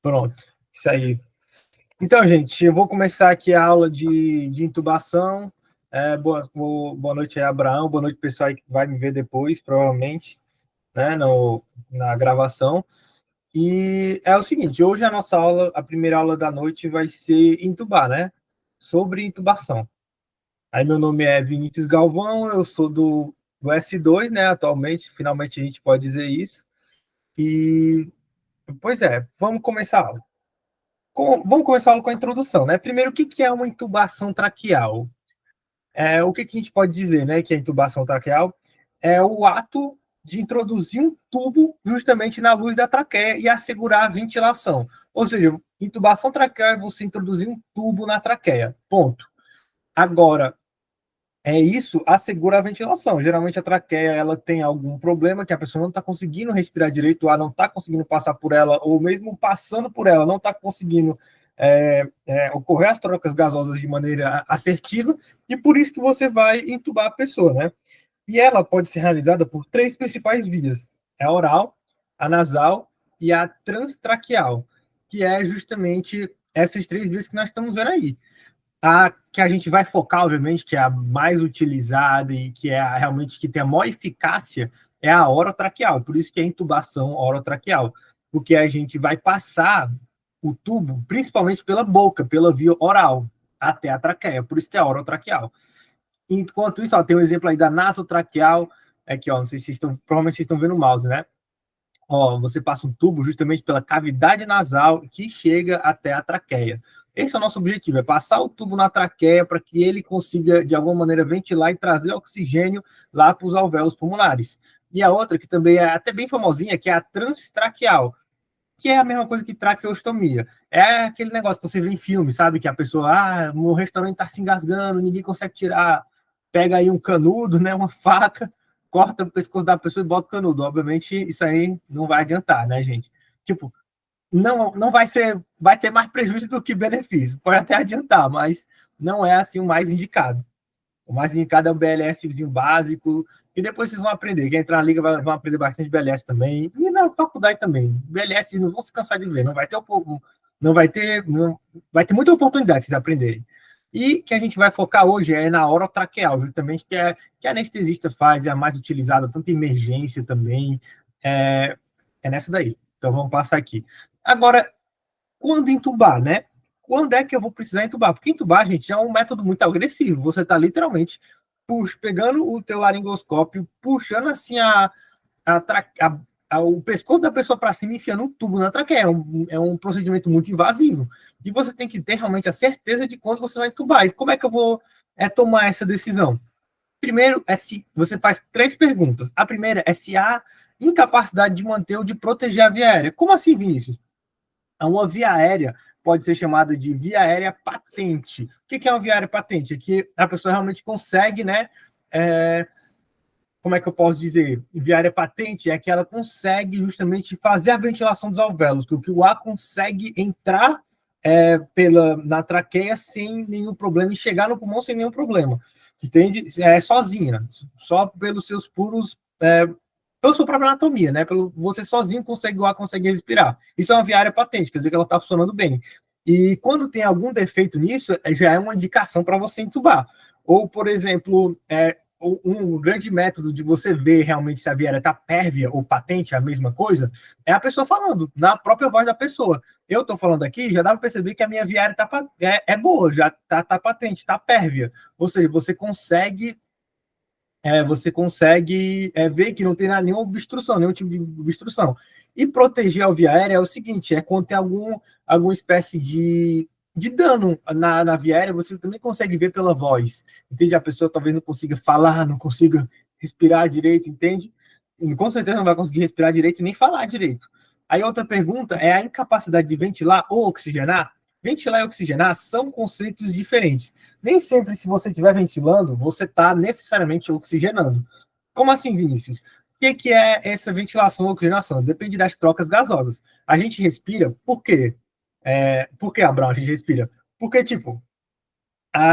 Pronto, isso aí. Então, gente, eu vou começar aqui a aula de intubação. Boa noite aí, Abraão. Boa noite, pessoal aí que vai me ver depois, provavelmente, né, na gravação. E é o seguinte, hoje a nossa aula, a primeira aula da noite vai ser intubar, né? Sobre intubação. Aí meu nome é Vinícius Galvão, eu sou do S2, né, atualmente, finalmente a gente pode dizer isso. E, pois é, vamos começar a aula. Vamos começar com a introdução, né? Primeiro, o que é uma intubação traqueal? O que a gente pode dizer, né? Que a intubação traqueal é o ato de introduzir um tubo justamente na luz da traqueia e assegurar a ventilação. Ou seja, intubação traqueal é você introduzir um tubo na traqueia. Ponto. Agora, isso assegura a ventilação. Geralmente a traqueia ela tem algum problema que a pessoa não está conseguindo respirar direito, o ar não está conseguindo passar por ela, ou mesmo passando por ela, não está conseguindo ocorrer as trocas gasosas de maneira assertiva, e por isso que você vai entubar a pessoa, né? E ela pode ser realizada por três principais vias: a oral, a nasal e a transtraqueal, que é justamente essas três vias que nós estamos vendo aí. A que a gente vai focar, obviamente, que é a mais utilizada e que é realmente que tem a maior eficácia, é a orotraqueal. Por isso que é intubação orotraqueal, porque a gente vai passar o tubo, principalmente pela boca, pela via oral, até a traqueia. Por isso que é a orotraqueal. Enquanto isso, ó, tem um exemplo aí da nasotraqueal, aqui, ó, não sei se vocês estão, provavelmente vocês estão vendo o mouse, né? Ó, você passa um tubo justamente pela cavidade nasal que chega até a traqueia. Esse é o nosso objetivo, é passar o tubo na traqueia para que ele consiga, de alguma maneira, ventilar e trazer oxigênio lá para os alvéolos pulmonares. E a outra, que também é até bem famosinha, que é a transtraqueal, que é a mesma coisa que traqueostomia. É aquele negócio que você vê em filme, sabe? Que a pessoa, no restaurante está se engasgando, ninguém consegue tirar. Pega aí um canudo, né, uma faca, corta o pescoço da pessoa e bota o canudo. Obviamente, isso aí não vai adiantar, né, gente? Tipo, não vai ser, vai ter mais prejuízo do que benefício. Pode até adiantar, mas não é assim o mais indicado. O mais indicado é o BLSzinho básico, e depois vocês vão aprender. Quem entrar na liga vão aprender bastante BLS também. E na faculdade também. BLS não vão se cansar de ver, não vai ter vai ter muita oportunidade de vocês aprenderem. E que a gente vai focar hoje é na orotraqueal, justamente, que a anestesista faz, é a mais utilizada, tanto em emergência também. É nessa daí. Então vamos passar aqui. Agora, quando entubar, né? Quando é que eu vou precisar entubar? Porque entubar, gente, é um método muito agressivo. Você está literalmente pegando o teu laringoscópio, puxando assim o pescoço da pessoa para cima, enfiando um tubo na traqueia. É um procedimento muito invasivo. E você tem que ter realmente a certeza de quando você vai entubar. E como é que eu vou tomar essa decisão? Primeiro, se você faz três perguntas. A primeira é se há incapacidade de manter ou de proteger a via aérea. Como assim, Vinícius? Uma via aérea pode ser chamada de via aérea patente. O que é uma via aérea patente? É que a pessoa realmente consegue, né? Como é que eu posso dizer? Via aérea patente é que ela consegue justamente fazer a ventilação dos alvéolos, que o ar consegue entrar na traqueia sem nenhum problema e chegar no pulmão sem nenhum problema. Entende? Sozinha, só pelos seus puros pela sua própria anatomia, né? Você sozinho consegue o ar, consegue respirar. Isso é uma via aérea patente, quer dizer que ela está funcionando bem. E quando tem algum defeito nisso, já é uma indicação para você entubar. Ou, por exemplo, um grande método de você ver realmente se a via aérea está pérvia ou patente, a mesma coisa, é a pessoa falando, na própria voz da pessoa. Eu estou falando aqui, já dá para perceber que a minha via aérea é boa, já está patente, está pérvia. Ou seja, você consegue ver que não tem nenhuma obstrução, nenhum tipo de obstrução. E proteger a via aérea é o seguinte, quando tem alguma espécie de dano na via aérea, você também consegue ver pela voz, entende? A pessoa talvez não consiga falar, não consiga respirar direito, entende? E, com certeza não vai conseguir respirar direito nem falar direito. Aí outra pergunta é a incapacidade de ventilar ou oxigenar. Ventilar e oxigenar são conceitos diferentes. Nem sempre, se você estiver ventilando, você está necessariamente oxigenando. Como assim, Vinícius? O que é essa ventilação ou oxigenação? Depende das trocas gasosas. A gente respira por quê? Por que, Abraão, a gente respira? Porque, tipo,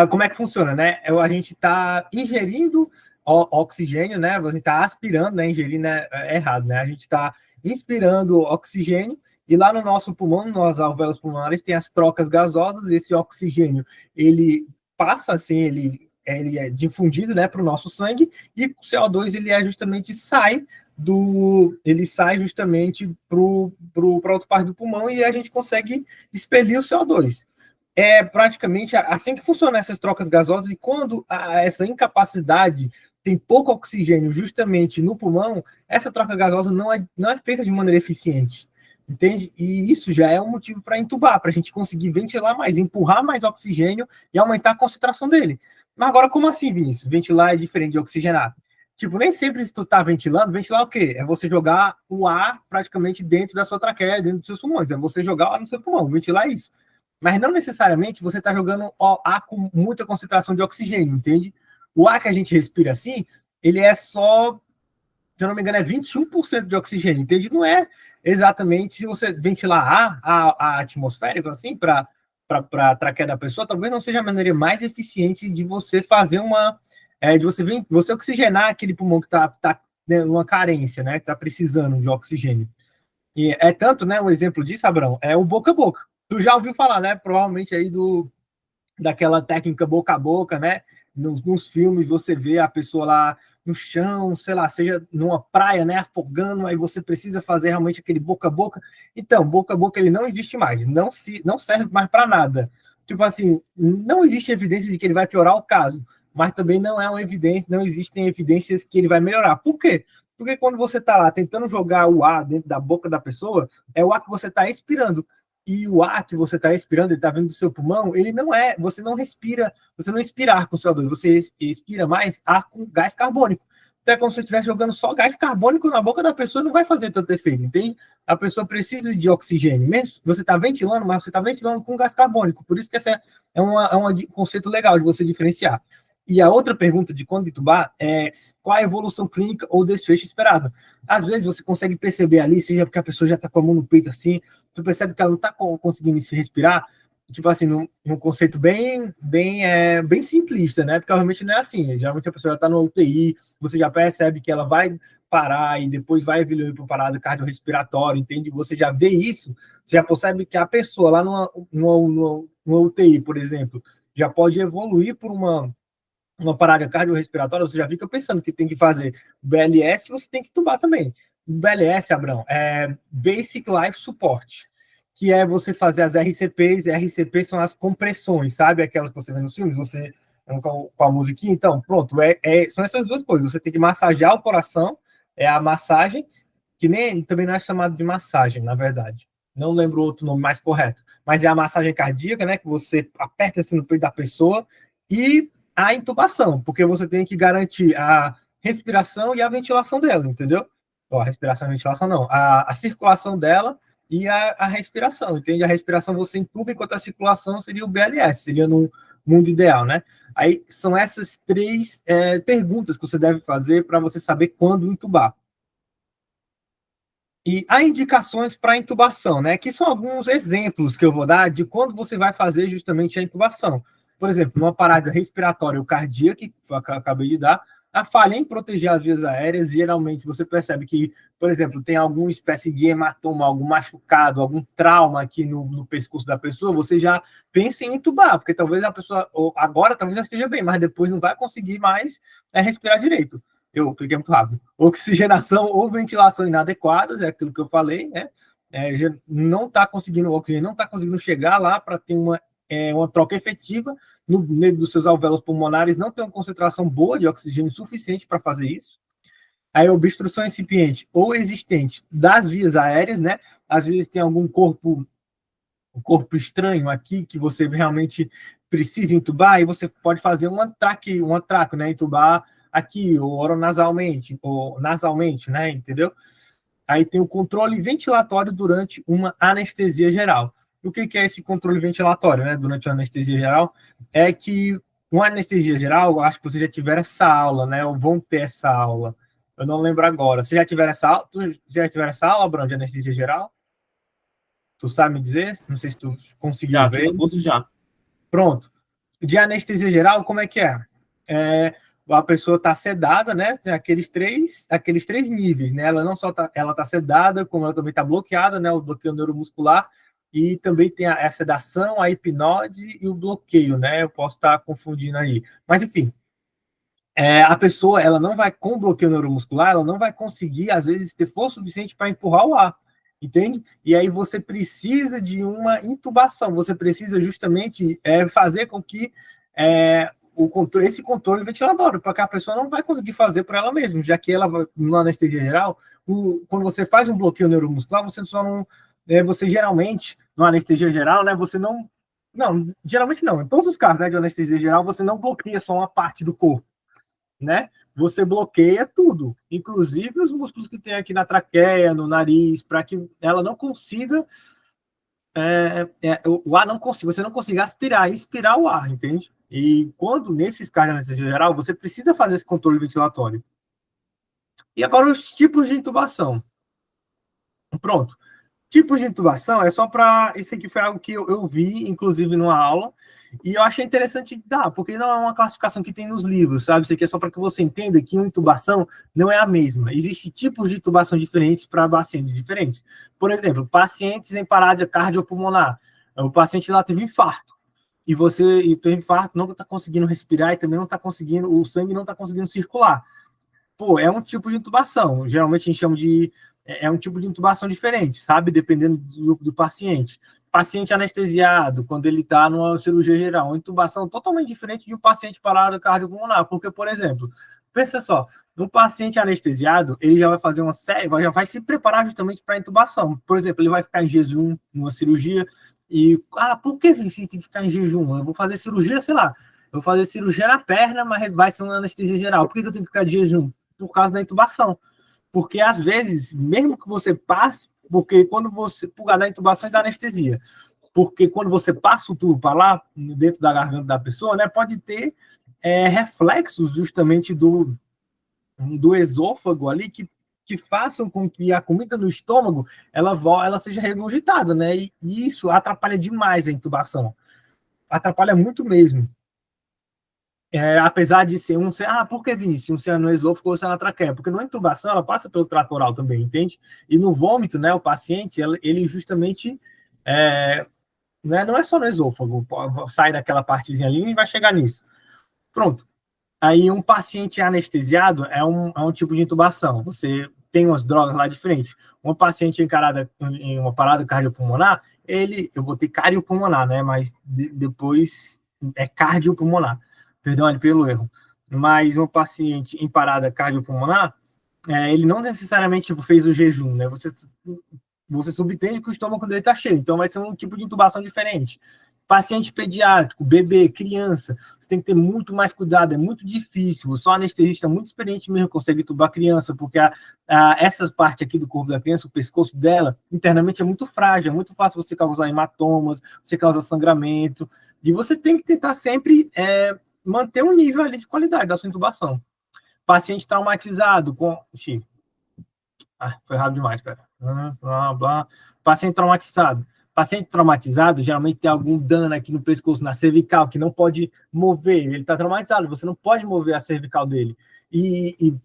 como é que funciona, né? A gente está ingerindo oxigênio, né? A gente está aspirando, né? Ingerindo é errado, né? A gente está inspirando oxigênio E lá no nosso pulmão, nas alvéolas pulmonares, tem as trocas gasosas, esse oxigênio, ele passa assim, ele é difundido, né, para o nosso sangue, e o CO2 ele é justamente ele sai justamente para outra parte do pulmão e a gente consegue expelir o CO2. É praticamente assim que funcionam essas trocas gasosas, e quando essa incapacidade tem pouco oxigênio justamente no pulmão, essa troca gasosa não é feita de maneira eficiente, entende? E isso já é um motivo para entubar, para a gente conseguir ventilar mais, empurrar mais oxigênio e aumentar a concentração dele. Mas agora, como assim, Vinícius? Ventilar é diferente de oxigenar? Tipo, nem sempre se tu tá ventilando, ventilar o quê? É você jogar o ar praticamente dentro da sua traqueia, dentro dos seus pulmões. É você jogar o ar no seu pulmão, ventilar isso. Mas não necessariamente você está jogando ar com muita concentração de oxigênio, entende? O ar que a gente respira assim, ele é só, se eu não me engano, é 21% de oxigênio, entende? Não é exatamente, se você ventilar a atmosférico assim, para a traqueia da pessoa, talvez não seja a maneira mais eficiente de você fazer você oxigenar aquele pulmão que está né, numa carência, né? Que está precisando de oxigênio. E é tanto, né? Um exemplo disso, Abrão, é o boca a boca. Tu já ouviu falar, né? Provavelmente aí daquela técnica boca a boca, né? Nos filmes você vê a pessoa lá no chão, sei lá, seja numa praia, né, afogando, aí você precisa fazer realmente aquele boca a boca. Então, boca a boca ele não existe mais, não serve mais para nada. Tipo assim, não existe evidência de que ele vai piorar o caso, mas também não existem evidências que ele vai melhorar. Por quê? Porque quando você está lá tentando jogar o ar dentro da boca da pessoa, é o ar que você está expirando. E o ar que você está respirando, ele está vindo do seu pulmão, ele não é, você não expira ar com CO2, você expira mais ar com gás carbônico. Então é como se você estivesse jogando só gás carbônico na boca da pessoa, não vai fazer tanto efeito, entende? A pessoa precisa de oxigênio, mesmo você está ventilando, mas você está ventilando com gás carbônico, por isso que esse é um conceito legal de você diferenciar. E a outra pergunta de quando entubar é qual a evolução clínica ou desfecho esperado. Às vezes você consegue perceber ali, seja porque a pessoa já está com a mão no peito assim, tu percebe que ela não está conseguindo se respirar, tipo assim, num conceito bem simplista, né? Porque realmente não é assim. Geralmente a pessoa já está no UTI, você já percebe que ela vai parar e depois vai evoluir para parada cardiorrespiratória, entende? Você já vê isso, você já percebe que a pessoa lá numa UTI, por exemplo, já pode evoluir por uma parada cardiorrespiratória, você já fica pensando que tem que fazer BLS, você tem que tubar também. BLS, Abrão, é Basic Life Support, que é você fazer as RCPs, e RCPs são as compressões, sabe? Aquelas que você vê nos filmes, você com a musiquinha, então, pronto, são essas duas coisas, você tem que massagear o coração, é a massagem, que também não é chamado de massagem, na verdade. Não lembro o outro nome mais correto, mas é a massagem cardíaca, né? Que você aperta assim no peito da pessoa, e a intubação, porque você tem que garantir a respiração e a ventilação dela, entendeu? Ó, a respiração e a ventilação não, a circulação dela e a respiração, entende? A respiração você intuba, enquanto a circulação seria o BLS, seria no mundo ideal, né? Aí são essas três perguntas que você deve fazer para você saber quando intubar. E há indicações para intubação, né? Que são alguns exemplos que eu vou dar de quando você vai fazer justamente a intubação. Por exemplo, uma parada respiratória ou cardíaca, que eu acabei de dar, a falha em proteger as vias aéreas, geralmente você percebe que, por exemplo, tem alguma espécie de hematoma, algum machucado, algum trauma aqui no pescoço da pessoa, você já pensa em intubar, porque talvez a pessoa, agora talvez já esteja bem, mas depois não vai conseguir mais respirar direito. Eu cliquei muito rápido. Oxigenação ou ventilação inadequadas, é aquilo que eu falei, né? Não está conseguindo, o oxigênio não está conseguindo chegar lá para ter uma troca efetiva no meio dos seus alvéolos pulmonares, não tem uma concentração boa de oxigênio suficiente para fazer isso. Aí, obstrução incipiente ou existente das vias aéreas, né? Às vezes tem algum um corpo estranho aqui que você realmente precisa entubar, e você pode fazer um traque, né? Entubar aqui, ou oronasalmente, ou nasalmente, né? Entendeu? Aí tem o controle ventilatório durante uma anestesia geral. O que é esse controle ventilatório, né? Durante uma anestesia geral? É que uma anestesia geral, acho que vocês já tiveram essa aula, né? Ou vão ter essa aula. Eu não lembro agora. Vocês já tiveram essa aula? Tu já tiveram essa aula, Bruno, de anestesia geral? Tu sabe me dizer? Não sei se tu conseguiu Já, aqui ver. no curso já. Pronto. De anestesia geral, como é que é? a pessoa está sedada, né? Tem aqueles três níveis, né? Ela não só ela tá sedada, como ela também está bloqueada, né? O bloqueio neuromuscular, e também tem a sedação, a hipnose e o bloqueio, né? Eu posso estar confundindo aí. Mas, enfim, a pessoa, ela não vai, com bloqueio neuromuscular, ela não vai conseguir, às vezes, ter força suficiente para empurrar o ar, entende? E aí você precisa de uma intubação, você precisa justamente fazer com que esse controle ventilatório, porque a pessoa não vai conseguir fazer por ela mesma, já que ela, no anestesia geral, quando você faz um bloqueio neuromuscular, você só não, você geralmente, no anestesia geral, né, você não, geralmente não, em todos os casos, né, de anestesia geral, você não bloqueia só uma parte do corpo, né? Você bloqueia tudo, inclusive os músculos que tem aqui na traqueia, no nariz, para que ela não consiga, o ar não consiga, você não consiga aspirar, inspirar o ar, entende? E quando, nesses casos de anestesia geral, você precisa fazer esse controle ventilatório. E agora os tipos de intubação. Pronto. Tipos de intubação é só para. Esse aqui foi algo que eu vi, inclusive, numa aula, e eu achei interessante dar, porque não é uma classificação que tem nos livros, sabe? Isso aqui é só para que você entenda que uma intubação não é a mesma. Existem tipos de intubação diferentes para pacientes diferentes. Por exemplo, pacientes em parada cardiopulmonar. O paciente lá teve infarto, e teve infarto, não está conseguindo respirar e também não está conseguindo, o sangue não está conseguindo circular. Pô, é um tipo de intubação. Geralmente a gente chama de. É um tipo de intubação diferente, sabe? Dependendo do paciente. Paciente anestesiado, quando ele está numa cirurgia geral, uma intubação totalmente diferente de um paciente parado cardiopulmonar. Porque, por exemplo, pensa só, um paciente anestesiado, ele já vai fazer uma série, já vai se preparar justamente para a intubação. Por exemplo, ele vai ficar em jejum numa cirurgia. E, por que, Vinícius, tem que ficar em jejum? Eu vou fazer cirurgia, sei lá. Eu vou fazer cirurgia na perna, mas vai ser uma anestesia geral. Por que eu tenho que ficar de jejum? Por causa da intubação. Porque, às vezes, mesmo que você passe, porque quando você, por causa da intubação e da anestesia, porque quando você passa o tubo para lá, dentro da garganta da pessoa, né, pode ter reflexos justamente do esôfago ali que façam com que a comida no estômago ela seja regurgitada, né? E isso atrapalha demais a intubação. Atrapalha muito mesmo. Apesar de ser por que, Vinícius? Um ser no esôfago ou ser na traqueia? Porque na intubação ela passa pelo trato oral também, entende? E no vômito, né, o paciente, ele justamente, né, não é só no esôfago, sai daquela partezinha ali e vai chegar nisso. Pronto. Aí um paciente anestesiado é um tipo de intubação. Você tem umas drogas lá de frente. Um paciente encarada em uma parada cardiopulmonar, eu botei cardiopulmonar, né, mas depois é cardiopulmonar. Perdão pelo erro, mas um paciente em parada cardiopulmonar, ele não necessariamente fez o jejum, né? Você subentende que o estômago dele está cheio, então vai ser um tipo de intubação diferente. Paciente pediátrico, bebê, criança, você tem que ter muito mais cuidado, é muito difícil, só anestesista muito experiente mesmo consegue intubar a criança, porque essa parte aqui do corpo da criança, o pescoço dela, internamente é muito frágil, é muito fácil você causar hematomas, você causar sangramento, e você tem que tentar sempre manter um nível ali de qualidade da sua intubação. Paciente traumatizado com... foi rápido demais, pera. Blá, blá. Paciente traumatizado. Paciente traumatizado geralmente tem algum dano aqui no pescoço, na cervical, que não pode mover. Ele está traumatizado, você não pode mover a cervical dele. E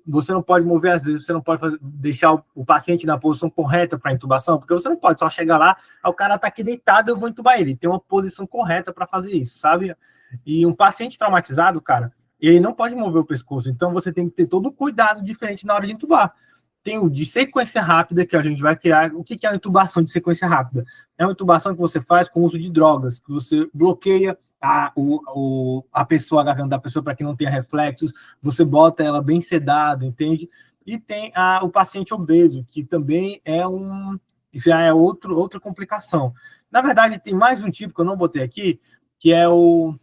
você não pode mover, às vezes, você não pode deixar o paciente na posição correta para intubação, porque você não pode só chegar lá, o cara está aqui deitado, eu vou intubar ele. Tem uma posição correta para fazer isso, sabe? E um paciente traumatizado, cara, ele não pode mover o pescoço, então você tem que ter todo o cuidado diferente na hora de intubar. Tem o de sequência rápida, que a gente vai criar. O que é a intubação de sequência rápida? É uma intubação que você faz com o uso de drogas, que você bloqueia a pessoa, a garganta da pessoa, para que não tenha reflexos, você bota ela bem sedada, entende? E tem o paciente obeso, que também já é outra complicação. Na verdade, tem mais um tipo que eu não botei aqui, que é o...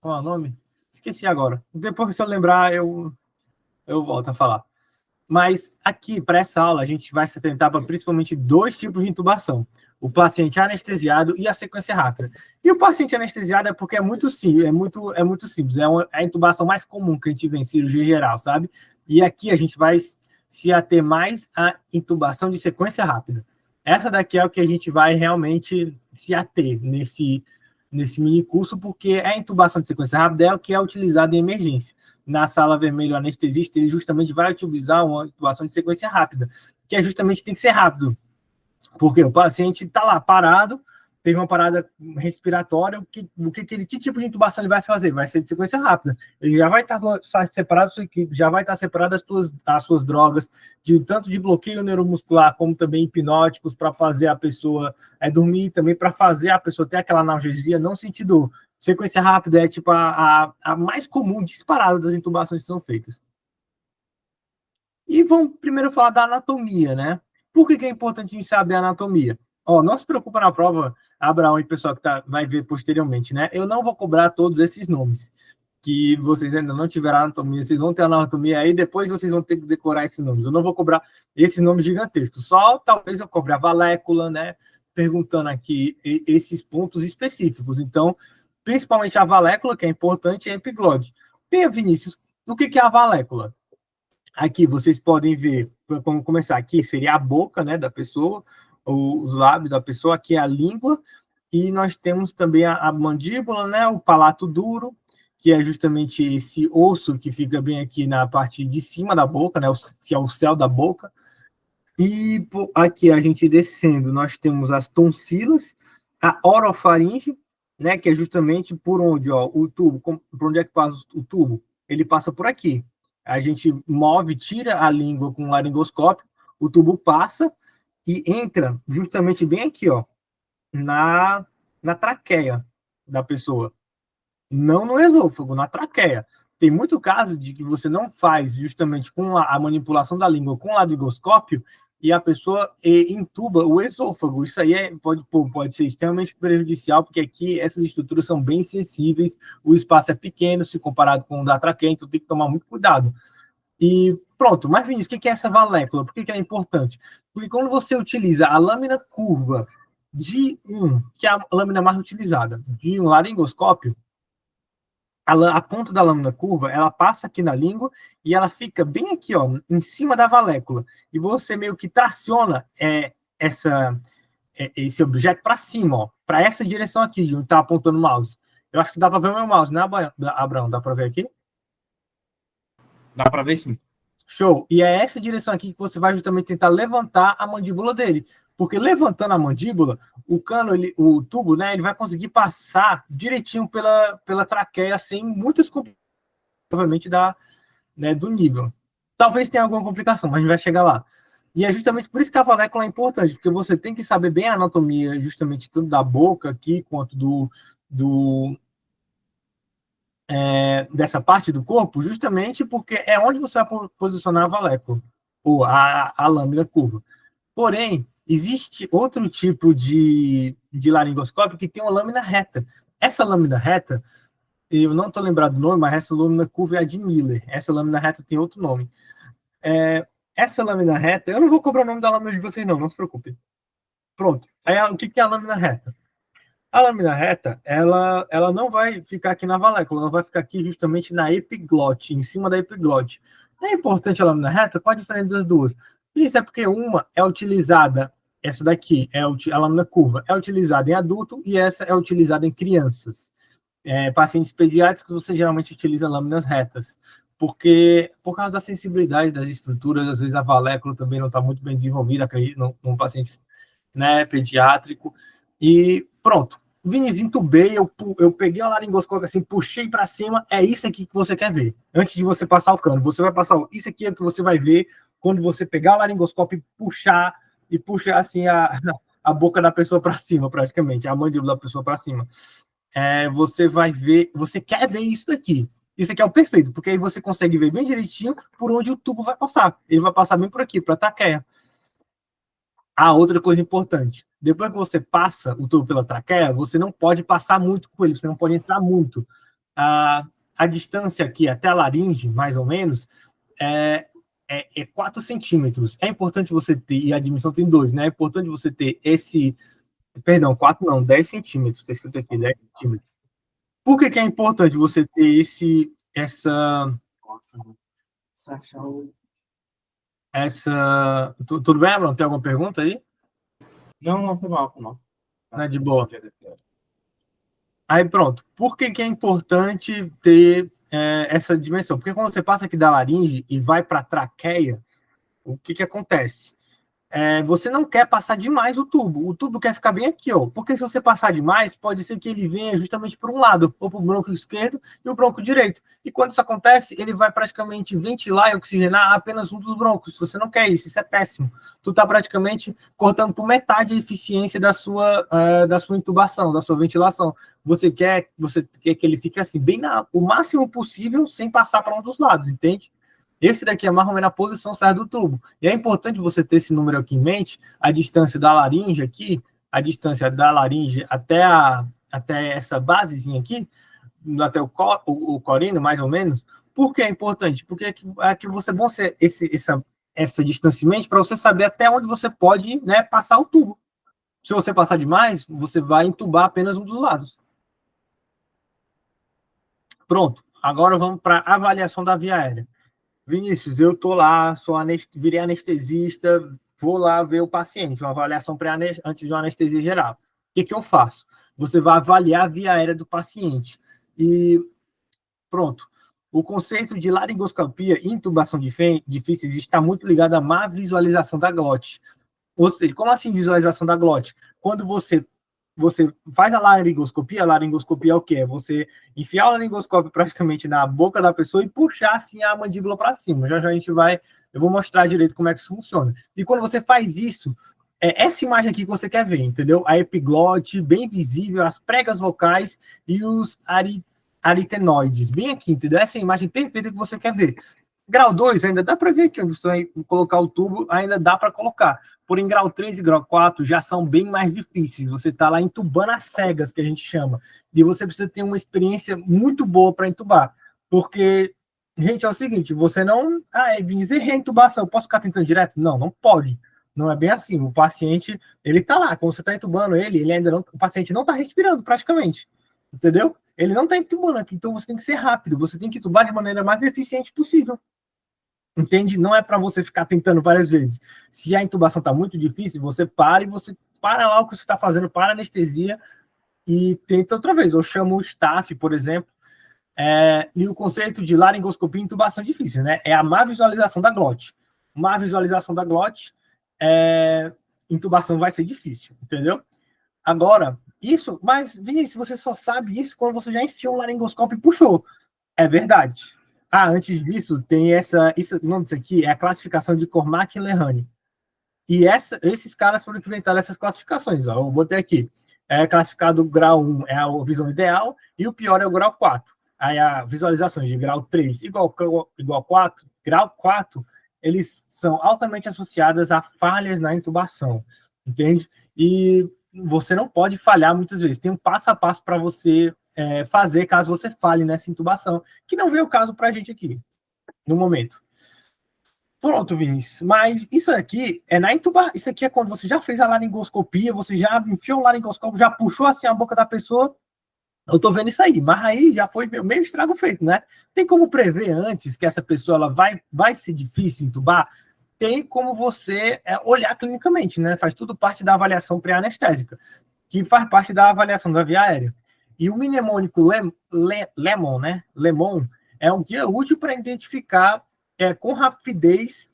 Qual é o nome? Esqueci agora. Depois, se eu lembrar, eu volto a falar. Mas aqui, para essa aula, a gente vai se atentar para principalmente dois tipos de intubação. O paciente anestesiado e a sequência rápida. E o paciente anestesiado é porque é muito simples, é muito simples. É a intubação mais comum que a gente vê em cirurgia geral, sabe? E aqui a gente vai se ater mais à intubação de sequência rápida. Essa daqui é o que a gente vai realmente se ater nesse mini curso, porque a intubação de sequência rápida é o que é utilizado em emergência. Na sala vermelha, o anestesista ele justamente vai utilizar uma intubação de sequência rápida, que é justamente tem que ser rápido, porque o paciente está lá parado, teve uma parada respiratória, que tipo de intubação ele vai fazer? Vai ser de sequência rápida. Ele já vai estar separado, já vai estar separado as suas drogas, tanto de bloqueio neuromuscular, como também hipnóticos, para fazer a pessoa dormir, também para fazer a pessoa ter aquela analgesia, não sentir dor. Sequência rápida é tipo a mais comum disparada das intubações que são feitas. E vamos primeiro falar da anatomia, né? Por que é importante a gente saber a anatomia? Não se preocupa na prova, Abraão e pessoal que vai ver posteriormente, né? Eu não vou cobrar todos esses nomes, que vocês ainda não tiveram anatomia, vocês vão ter anatomia aí, depois vocês vão ter que decorar esses nomes. Eu não vou cobrar esses nomes gigantescos, só talvez eu cobre a valécula, né? Perguntando aqui esses pontos específicos. Então, principalmente a valécula, que é importante, e a epiglode. Bem, Vinícius, o que é a valécula? Aqui vocês podem ver, vamos começar aqui, seria a boca, né, da pessoa, os lábios da pessoa, aqui é a língua, e nós temos também a mandíbula, né, o palato duro, que é justamente esse osso que fica bem aqui na parte de cima da boca, né, que é o céu da boca. E aqui a gente descendo, nós temos as tonsilas, a orofaringe, né, que é justamente por onde, o tubo, por onde é que passa o tubo? Ele passa por aqui. A gente move, tira a língua com o laringoscópio, o tubo passa e entra justamente bem aqui, na traqueia da pessoa. Não no esôfago, na traqueia. Tem muito caso de que você não faz justamente com a manipulação da língua com o laringoscópio e a pessoa entuba o esôfago. Isso aí pode ser extremamente prejudicial, porque aqui essas estruturas são bem sensíveis, o espaço é pequeno se comparado com o da traqueia, então tem que tomar muito cuidado. E pronto, mas Vinícius, o que é essa valécula? Por que é importante? Porque quando você utiliza a lâmina curva que é a lâmina mais utilizada, de um laringoscópio, a ponta da lâmina curva, ela passa aqui na língua e ela fica bem aqui, em cima da valécula. E você meio que traciona esse objeto para cima, para essa direção aqui, de onde está apontando o mouse. Eu acho que dá para ver o meu mouse, né, Abraão? Dá para ver aqui? Dá para ver, sim. Show. E é essa direção aqui que você vai justamente tentar levantar a mandíbula dele. Porque levantando a mandíbula, o tubo, né, ele vai conseguir passar direitinho pela traqueia sem muitas complicações, provavelmente do nível. Talvez tenha alguma complicação, mas a gente vai chegar lá. E é justamente por isso que a valécula é importante, porque você tem que saber bem a anatomia, justamente tanto da boca aqui, quanto dessa parte do corpo, justamente porque é onde você vai posicionar a valécula, ou a lâmina curva. Porém, existe outro tipo de laringoscópio que tem uma lâmina reta. Essa lâmina reta, eu não estou lembrado do nome, mas essa lâmina curva é a de Miller. Essa lâmina reta tem outro nome. Essa lâmina reta, eu não vou cobrar o nome da lâmina de vocês, não se preocupe. Pronto. Aí, o que é a lâmina reta? A lâmina reta, ela não vai ficar aqui na valécula, ela vai ficar aqui justamente na epiglote, em cima da epiglote. É importante a lâmina reta? Qual a diferença das duas? Isso é porque uma é utilizada, essa daqui, a lâmina curva, é utilizada em adulto e essa é utilizada em crianças. Pacientes pediátricos, você geralmente utiliza lâminas retas, porque por causa da sensibilidade das estruturas, às vezes a valécula também não está muito bem desenvolvida, acredito, num paciente, né, pediátrico. E pronto, Vinícius, entubei, eu peguei a laringoscópio assim, puxei para cima, é isso aqui que você quer ver. Antes de você passar o cano, você vai passar, isso aqui é o que você vai ver quando você pegar o laringoscópio e puxar assim a boca da pessoa para cima, praticamente, a mandíbula da pessoa para cima. Você vai ver, você quer ver isso daqui. Isso aqui é o perfeito, porque aí você consegue ver bem direitinho por onde o tubo vai passar. Ele vai passar bem por aqui, para a traqueia. Outra coisa importante, depois que você passa o tubo pela traqueia, você não pode passar muito com ele, você não pode entrar muito. A distância aqui até a laringe, mais ou menos, é 4 centímetros. É importante você ter, e a admissão tem 2, né? É importante você ter perdão, 4 não, 10 centímetros, está escrito aqui, 10 centímetros. Por que é importante você ter tudo bem, Abraão? Tem alguma pergunta aí? Não foi mal, não. Não é de boa. Aí pronto. Por que que é importante ter essa dimensão? Porque quando você passa aqui da laringe e vai para a traqueia, o que que acontece? Você não quer passar demais o tubo quer ficar bem aqui, ó, porque se você passar demais, pode ser que ele venha justamente por um lado, ou para o bronco esquerdo e o bronco direito, e quando isso acontece, ele vai praticamente ventilar e oxigenar apenas um dos broncos. Você não quer isso é péssimo. Tu está praticamente cortando por metade a eficiência da sua intubação, da sua ventilação. Você quer que ele fique assim, bem o máximo possível, sem passar para um dos lados, entende? Esse daqui é mais ou menos a posição certa do tubo. E é importante você ter esse número aqui em mente, a distância da laringe aqui, a distância da laringe até essa basezinha aqui, até o corino, mais ou menos. Por que é importante? Porque é que você bom ser essa distância em mente para você saber até onde você pode, né, passar o tubo. Se você passar demais, você vai entubar apenas um dos lados. Pronto. Agora vamos para a avaliação da via aérea. Vinícius, eu tô lá, virei anestesista, vou lá ver o paciente, uma avaliação antes de uma anestesia geral. O que eu faço? Você vai avaliar a via aérea do paciente. E pronto. O conceito de laringoscopia e intubação difíceis está muito ligado à má visualização da glote. Ou seja, como assim visualização da glote? Quando você faz a laringoscopia é o quê? É você enfiar o laringoscópio praticamente na boca da pessoa e puxar assim a mandíbula para cima. Já a gente eu vou mostrar direito como é que isso funciona. E quando você faz isso, é essa imagem aqui que você quer ver, entendeu? A epiglote bem visível, as pregas vocais e os aritenoides, bem aqui, entendeu? Essa é a imagem perfeita que você quer ver. Grau 2 ainda dá para ver que você vai colocar o tubo, ainda dá para colocar. Porém, grau 3 e grau 4 já são bem mais difíceis. Você está lá entubando as cegas, que a gente chama. E você precisa ter uma experiência muito boa para entubar. Porque, gente, é o seguinte, você não... Vinícius, errei a intubação, posso ficar tentando direto? Não, não pode. Não é bem assim. O paciente, ele está lá, quando você está entubando ele ainda não... O paciente não está respirando, praticamente. Entendeu? Ele não está entubando aqui, então você tem que ser rápido. Você tem que entubar de maneira mais eficiente possível. Entende? Não é para você ficar tentando várias vezes. Se a intubação está muito difícil, você para lá o que você está fazendo, para a anestesia e tenta outra vez. Eu chamo o staff, por exemplo, e o conceito de laringoscopia e intubação difícil, né? É a má visualização da glote. Má visualização da glote, intubação vai ser difícil, entendeu? Agora, mas Vinícius, você só sabe isso quando você já enfiou o laringoscópio e puxou. É verdade. Antes disso, tem o nome disso aqui é a classificação de Cormack e Lehane. E esses caras foram que inventaram essas classificações. Ó, eu botei aqui. Classificado grau 1 é a visão ideal, e o pior é o grau 4. Aí a visualizações de grau 3 igual 4, grau 4, eles são altamente associadas a falhas na intubação. Entende? E você não pode falhar muitas vezes. Tem um passo a passo para você fazer caso você falhe nessa intubação, que não veio o caso para a gente aqui, no momento. Pronto, Vinícius. Mas isso aqui é na intubação. Isso aqui é quando você já fez a laringoscopia, você já enfiou o laringoscópio, já puxou assim a boca da pessoa. Eu tô vendo isso aí, mas aí já foi meio estrago feito, né? Tem como prever antes que essa pessoa ela vai ser difícil entubar? Tem como você olhar clinicamente, né? Faz tudo parte da avaliação pré-anestésica, que faz parte da avaliação da via aérea. E o mnemônico Lemon é um guia útil para identificar com rapidez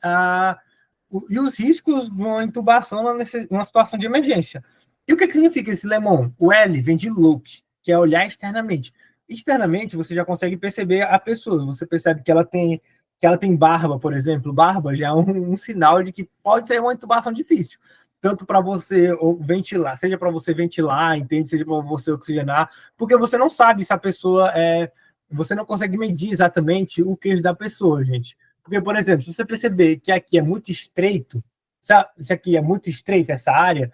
e os riscos de uma intubação numa situação de emergência. E o que significa esse Lemon? O L vem de look, que é olhar externamente. Externamente, você já consegue perceber a pessoa. Você percebe que ela tem barba, por exemplo. Barba já é um sinal de que pode ser uma intubação difícil. Tanto para você ventilar, seja para você ventilar, entende? Seja para você oxigenar, porque você não sabe se a pessoa você não consegue medir exatamente o queijo da pessoa, gente. Porque, por exemplo, se você perceber que aqui é muito estreito, se aqui é muito estreito essa área,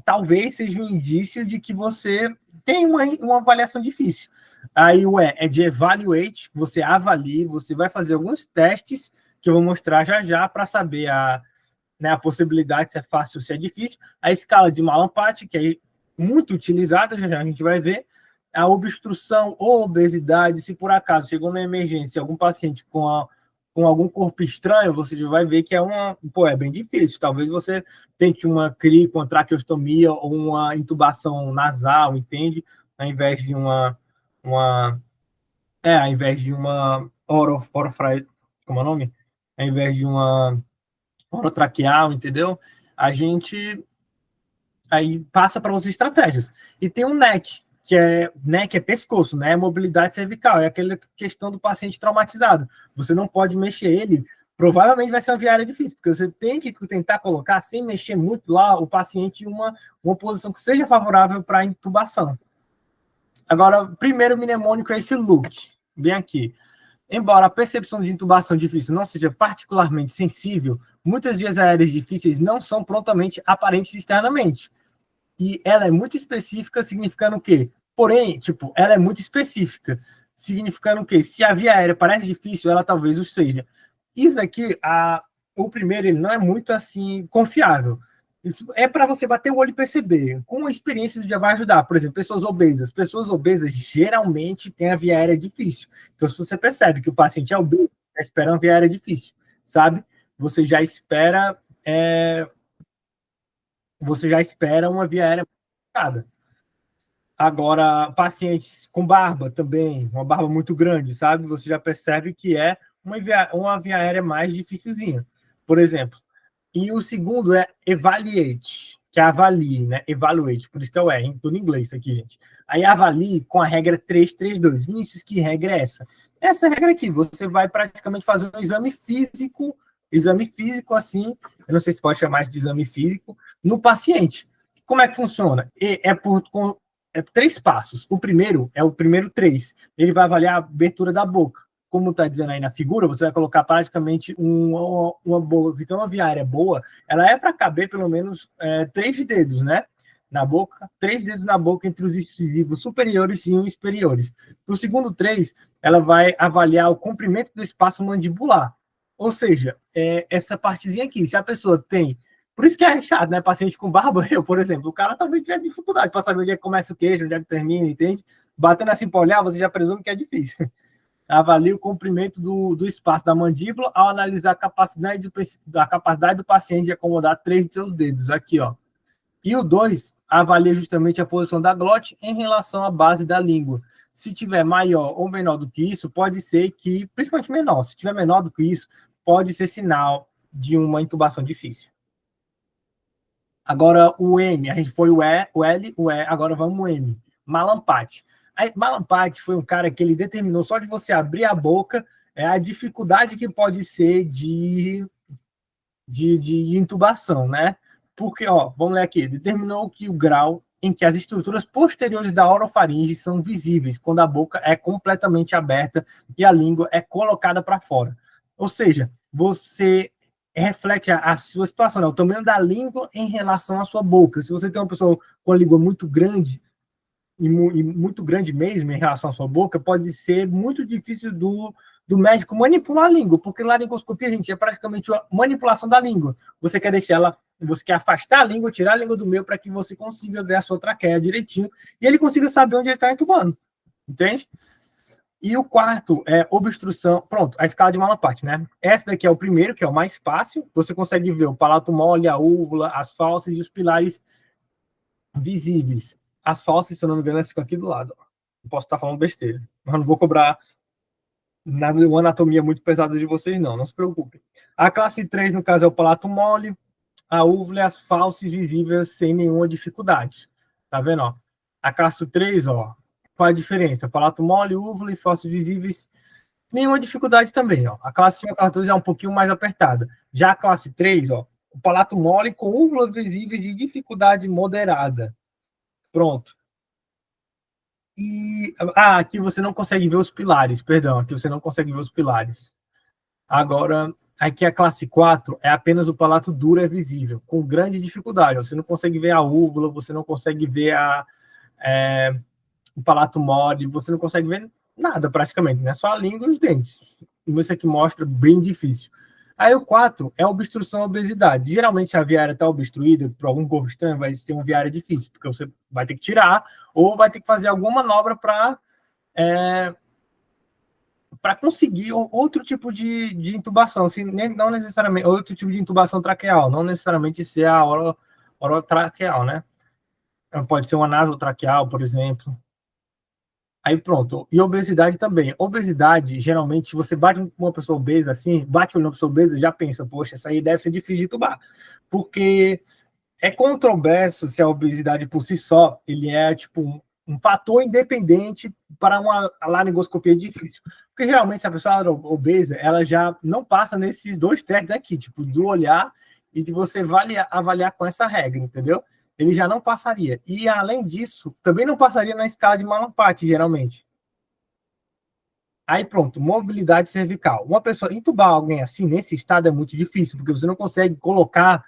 talvez seja um indício de que você tem uma avaliação difícil. Aí o é de evaluate, você avalie, você vai fazer alguns testes que eu vou mostrar já para saber a possibilidade se é fácil ou se é difícil. A escala de Mallampati, que é muito utilizada, já a gente vai ver. A obstrução ou obesidade, se por acaso chegou na emergência algum paciente com algum corpo estranho, você já vai ver que é bem difícil. Talvez você tente uma CRI com traqueostomia ou uma intubação nasal, entende? ao invés de uma como é o nome? Ao invés de uma orotraqueal, entendeu? A gente aí passa para outras estratégias. E tem um neck é pescoço, né? É mobilidade cervical, é aquela questão do paciente traumatizado. Você não pode mexer ele, provavelmente vai ser uma viária difícil, porque você tem que tentar colocar, sem mexer muito lá, o paciente em uma posição que seja favorável para intubação. Agora, primeiro mnemônico é esse look, bem aqui. Embora a percepção de intubação difícil não seja particularmente sensível, muitas vias aéreas difíceis não são prontamente aparentes externamente. E ela é muito específica, significando o quê? Porém, tipo, ela é muito específica, significando o quê? Se a via aérea parece difícil, ela talvez o seja. Isso daqui, o primeiro, ele não é muito, assim, confiável. Isso é para você bater o olho e perceber. Com a experiência já vai ajudar. Por exemplo, pessoas obesas. Pessoas obesas geralmente têm a via aérea difícil. Então, se você percebe que o paciente é obeso, já espera uma via aérea difícil, sabe? Você já espera uma via aérea complicada. Agora, pacientes com barba também, uma barba muito grande, sabe? Você já percebe que é uma via aérea mais dificilzinha, por exemplo. E o segundo é evaluate, que é avalie, né? Evaluate, por isso que é o R, em tudo em inglês isso aqui, gente. Aí avalie com a regra 332. Vinícius, que regra é essa? Essa regra aqui, você vai praticamente fazer um exame físico assim, eu não sei se pode chamar de exame físico, no paciente. Como é que funciona? É 3 passos. O primeiro é o primeiro 3. Ele vai avaliar a abertura da boca. Como está dizendo aí na figura, você vai colocar praticamente uma boa. Então, uma viária boa, ela é para caber pelo menos 3 dedos, né? Na boca, 3 dedos na boca entre os incisivos superiores e os inferiores. No segundo 3, ela vai avaliar o comprimento do espaço mandibular. Ou seja, essa partezinha aqui, se a pessoa tem. Por isso que é chato, né? Paciente com barba, eu, por exemplo, o cara talvez tivesse dificuldade para saber onde é que começa o queijo, onde é que termina, entende? Batendo assim para olhar, você já presume que é difícil. Avalia o comprimento do espaço da mandíbula ao analisar a capacidade do paciente de acomodar 3 de seus dedos. Aqui, ó. E o 2 avalia justamente a posição da glote em relação à base da língua. Se tiver maior ou menor do que isso, pode ser que, principalmente menor, se tiver menor do que isso, pode ser sinal de uma intubação difícil. Agora o M, a gente foi o L, o E, agora vamos o M. Malampati. Malampati foi um cara que ele determinou só de você abrir a boca a dificuldade que pode ser de intubação, né? Porque, ó, vamos ler aqui, determinou que o grau em que as estruturas posteriores da orofaringe são visíveis quando a boca é completamente aberta e a língua é colocada para fora. Ou seja, você reflete a sua situação, né? O tamanho da língua em relação à sua boca. Se você tem uma pessoa com a língua muito grande, e muito grande mesmo em relação à sua boca, pode ser muito difícil do médico manipular a língua, porque laringoscopia, gente, é praticamente uma manipulação da língua. Você quer você quer afastar a língua, tirar a língua do meio para que você consiga ver a sua traqueia direitinho e ele consiga saber onde ele está entubando. Entende? E o quarto é obstrução. Pronto, a escala de Malampati, né? Essa daqui é o primeiro, que é o mais fácil. Você consegue ver o palato mole, a úvula, as fauces e os pilares visíveis. As fauces, se eu não me engano, ficam aqui do lado. Não posso estar falando besteira, mas não vou cobrar uma anatomia muito pesada de vocês, não se preocupem. A classe 3, no caso, é o palato mole, a úvula e as fauces visíveis sem nenhuma dificuldade. Tá vendo? Ó? A classe 3, ó, qual a diferença? Palato mole, úvula e fauces visíveis, nenhuma dificuldade também. Ó. A classe 5 e a classe 2 é um pouquinho mais apertada. Já a classe 3, ó, o palato mole com úvula visível de dificuldade moderada. Pronto. E aqui você não consegue ver os pilares, perdão, aqui você não consegue ver os pilares. Agora, aqui a classe 4 é apenas o palato duro é visível, com grande dificuldade. Você não consegue ver a úvula, você não consegue ver o palato mole, você não consegue ver nada praticamente, né? Só a língua e os dentes. Isso aqui mostra bem difícil. Aí o 4 é obstrução à obesidade. Geralmente, se a via aérea está obstruída por algum corpo estranho, vai ser uma via aérea difícil, porque você vai ter que tirar ou vai ter que fazer alguma manobra para conseguir outro tipo de intubação, assim, não necessariamente outro tipo de intubação traqueal, não necessariamente ser a orotraqueal, né? Pode ser uma nasotraqueal, por exemplo. Aí pronto. E obesidade também. Obesidade, geralmente, você bate uma pessoa obesa assim, bate uma pessoa obesa e já pensa, poxa, essa aí deve ser difícil de entubar. Porque é controverso se a obesidade por si só, ele é tipo um fator independente para uma laringoscopia difícil. Porque geralmente se a pessoa é obesa, ela já não passa nesses dois testes aqui, tipo, do olhar e de você avaliar com essa regra, entendeu? Ele já não passaria. E além disso, também não passaria na escala de Malaparte, geralmente. Aí pronto, mobilidade cervical. Uma pessoa, entubar alguém assim, nesse estado, é muito difícil, porque você não consegue colocar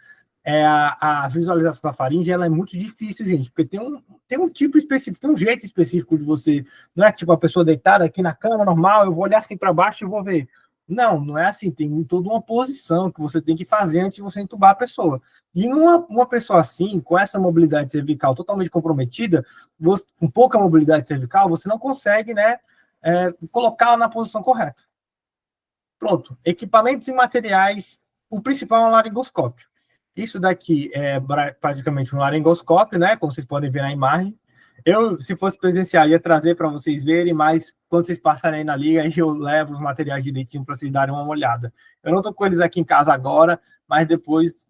a visualização da faringe, ela é muito difícil, gente, porque tem um tipo específico, tem um jeito específico de você, não é tipo a pessoa deitada aqui na cama, normal, eu vou olhar assim para baixo e vou ver. Não, não é assim, tem toda uma posição que você tem que fazer antes de você entubar a pessoa. E uma pessoa assim, com essa mobilidade cervical totalmente comprometida, com pouca mobilidade cervical, você não consegue, né, colocá-la na posição correta. Pronto, equipamentos e materiais, o principal é o laringoscópio. Isso daqui é praticamente um laringoscópio, né? Como vocês podem ver na imagem. Eu, se fosse presencial, ia trazer para vocês verem, mas quando vocês passarem aí na liga, aí eu levo os materiais direitinho para vocês darem uma olhada. Eu não estou com eles aqui em casa agora, mas depois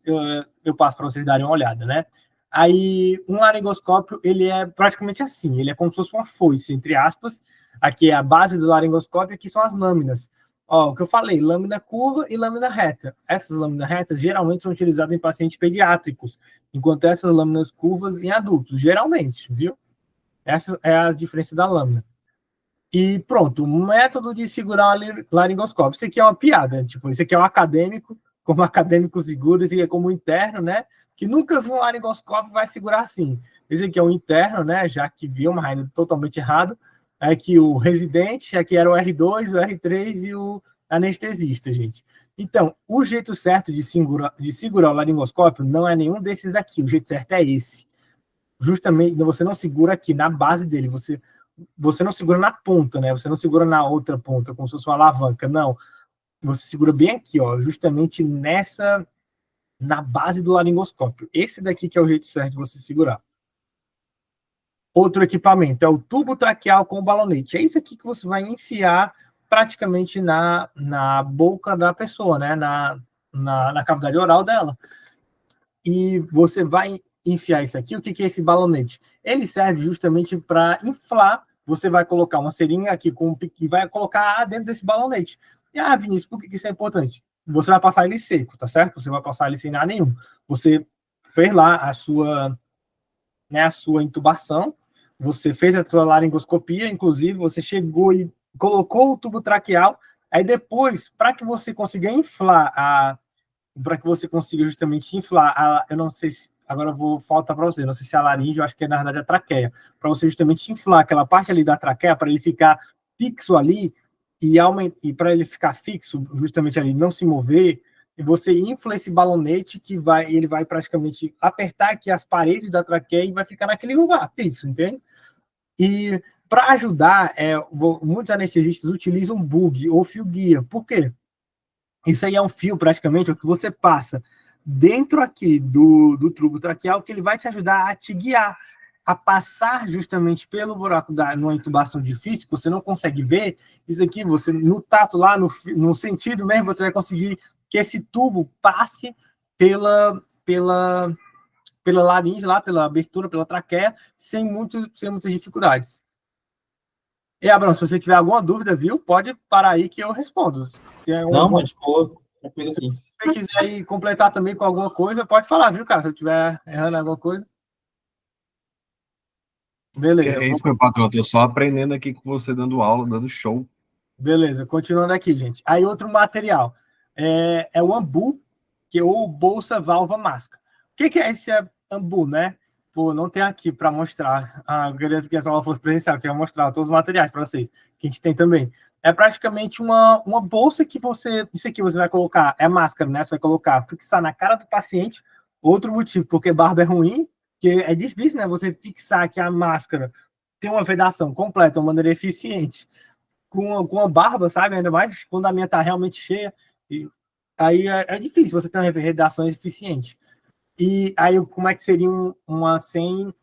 eu passo para vocês darem uma olhada, né? Aí, um laringoscópio, ele é praticamente assim, ele é como se fosse uma foice, entre aspas. Aqui é a base do laringoscópio, aqui são as lâminas. Ó, o que eu falei, lâmina curva e lâmina reta. Essas lâminas retas geralmente são utilizadas em pacientes pediátricos, enquanto essas lâminas curvas em adultos, geralmente, viu? Essa é a diferença da lâmina. E pronto, o método de segurar o laringoscópio. Isso aqui é uma piada, tipo, isso aqui é um acadêmico, como acadêmico segura, isso aqui é como um interno, né? Que nunca viu um laringoscópio vai segurar assim. Esse aqui é um interno, né? Já que viu, mas ainda totalmente errado. É que o residente, aqui era o R2, o R3 e o anestesista, gente. Então, o jeito certo de segurar o laringoscópio não é nenhum desses aqui. O jeito certo é esse. Justamente, você não segura aqui na base dele, você não segura na ponta, né? Você não segura na outra ponta, como se fosse uma alavanca, não. Você segura bem aqui, ó, justamente na base do laringoscópio. Esse daqui que é o jeito certo de você segurar. Outro equipamento é o tubo traqueal com balonete. É isso aqui que você vai enfiar praticamente na boca da pessoa, né? Na cavidade oral dela. E você vai enfiar isso aqui. O que é esse balonete? Ele serve justamente para inflar. Você vai colocar uma seringa aqui e vai colocar ar dentro desse balonete. E, Vinícius, por que isso é importante? Você vai passar ele seco, tá certo? Você vai passar ele sem ar nenhum. Você fez lá a sua intubação, você fez a sua laringoscopia, inclusive, você chegou e colocou o tubo traqueal, aí depois, para que você consiga inflar para que você consiga justamente inflar eu não sei se, agora eu vou faltar para você, não sei se é a laringe, eu acho que é na verdade a traqueia, para você justamente inflar aquela parte ali da traqueia, para ele ficar fixo ali, e para ele ficar fixo, justamente ali, não se mover, e você infla esse balonete que ele vai praticamente apertar aqui as paredes da traqueia e vai ficar naquele lugar fixo, entende? E para ajudar, muitos anestesistas utilizam bug ou fio guia. Por quê? Isso aí é um fio, praticamente, o que você passa dentro aqui do tubo traqueal, que ele vai te ajudar a te guiar, a passar justamente pelo buraco numa intubação difícil, que você não consegue ver. Isso aqui, você no tato lá, no sentido mesmo, você vai conseguir que esse tubo passe pela laringe lá, pela abertura, pela traqueia, sem muitas dificuldades. E, Abraão, se você tiver alguma dúvida, viu, pode parar aí que eu respondo. Não, mas pô, tranquilo aqui. Se você quiser ir completar também com alguma coisa, pode falar, viu, cara? Se eu estiver errando alguma coisa. Beleza. É isso, meu patrão. Eu tô só aprendendo aqui com você, dando aula, dando show. Beleza, continuando aqui, gente. Aí outro material é o ambu, que é o bolsa válvula máscara. O que é esse ambu, né? Pô, não tem aqui para mostrar. Eu queria que essa aula fosse presencial, eu queria mostrar todos os materiais para vocês, que a gente tem também. É praticamente uma bolsa que isso aqui você vai colocar, é máscara, né? Você vai colocar, fixar na cara do paciente. Outro motivo, porque barba é ruim, que é difícil, né? Você fixar que a máscara tem uma vedação completa, de uma maneira eficiente com a barba, sabe? Ainda mais quando a minha tá realmente cheia. E aí é difícil você ter uma redação eficiente. E aí, como é que seria uma sem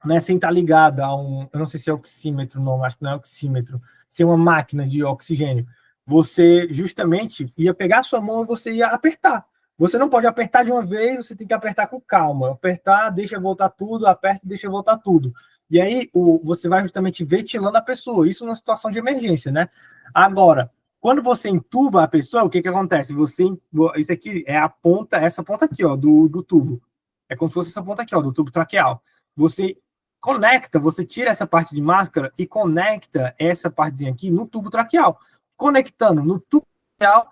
né, sem estar ligada a eu não sei se é oxímetro, não, acho que não é oxímetro, sem uma máquina de oxigênio, você justamente ia pegar a sua mão e você ia apertar. Você não pode apertar de uma vez, você tem que apertar com calma. Apertar, deixa voltar tudo, aperta e deixa voltar tudo. E aí você vai justamente ventilando a pessoa, isso numa situação de emergência, né? Agora, quando você entuba a pessoa, o que acontece? Isso aqui é a ponta, essa ponta aqui, ó, do tubo. É como se fosse essa ponta aqui, ó, do tubo traqueal. Você você tira essa parte de máscara e conecta essa partezinha aqui no tubo traqueal. Conectando no tubo traqueal,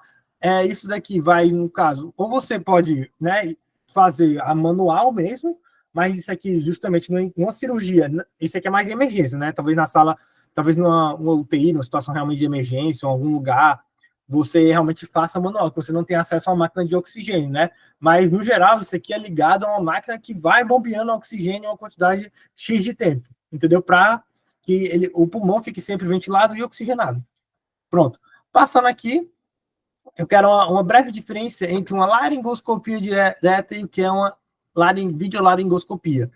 isso daqui vai, no caso, ou você pode, né, fazer a manual mesmo, mas isso aqui justamente numa cirurgia, isso aqui é mais em emergência, né? Talvez na sala, talvez numa UTI, numa situação realmente de emergência, ou algum lugar, você realmente faça manual, que você não tem acesso a uma máquina de oxigênio, né? Mas, no geral, isso aqui é ligado a uma máquina que vai bombeando oxigênio uma quantidade X de tempo, entendeu? Para que o pulmão fique sempre ventilado e oxigenado. Pronto. Passando aqui, eu quero uma breve diferença entre uma laringoscopia direta e o que é uma videolaringoscopia.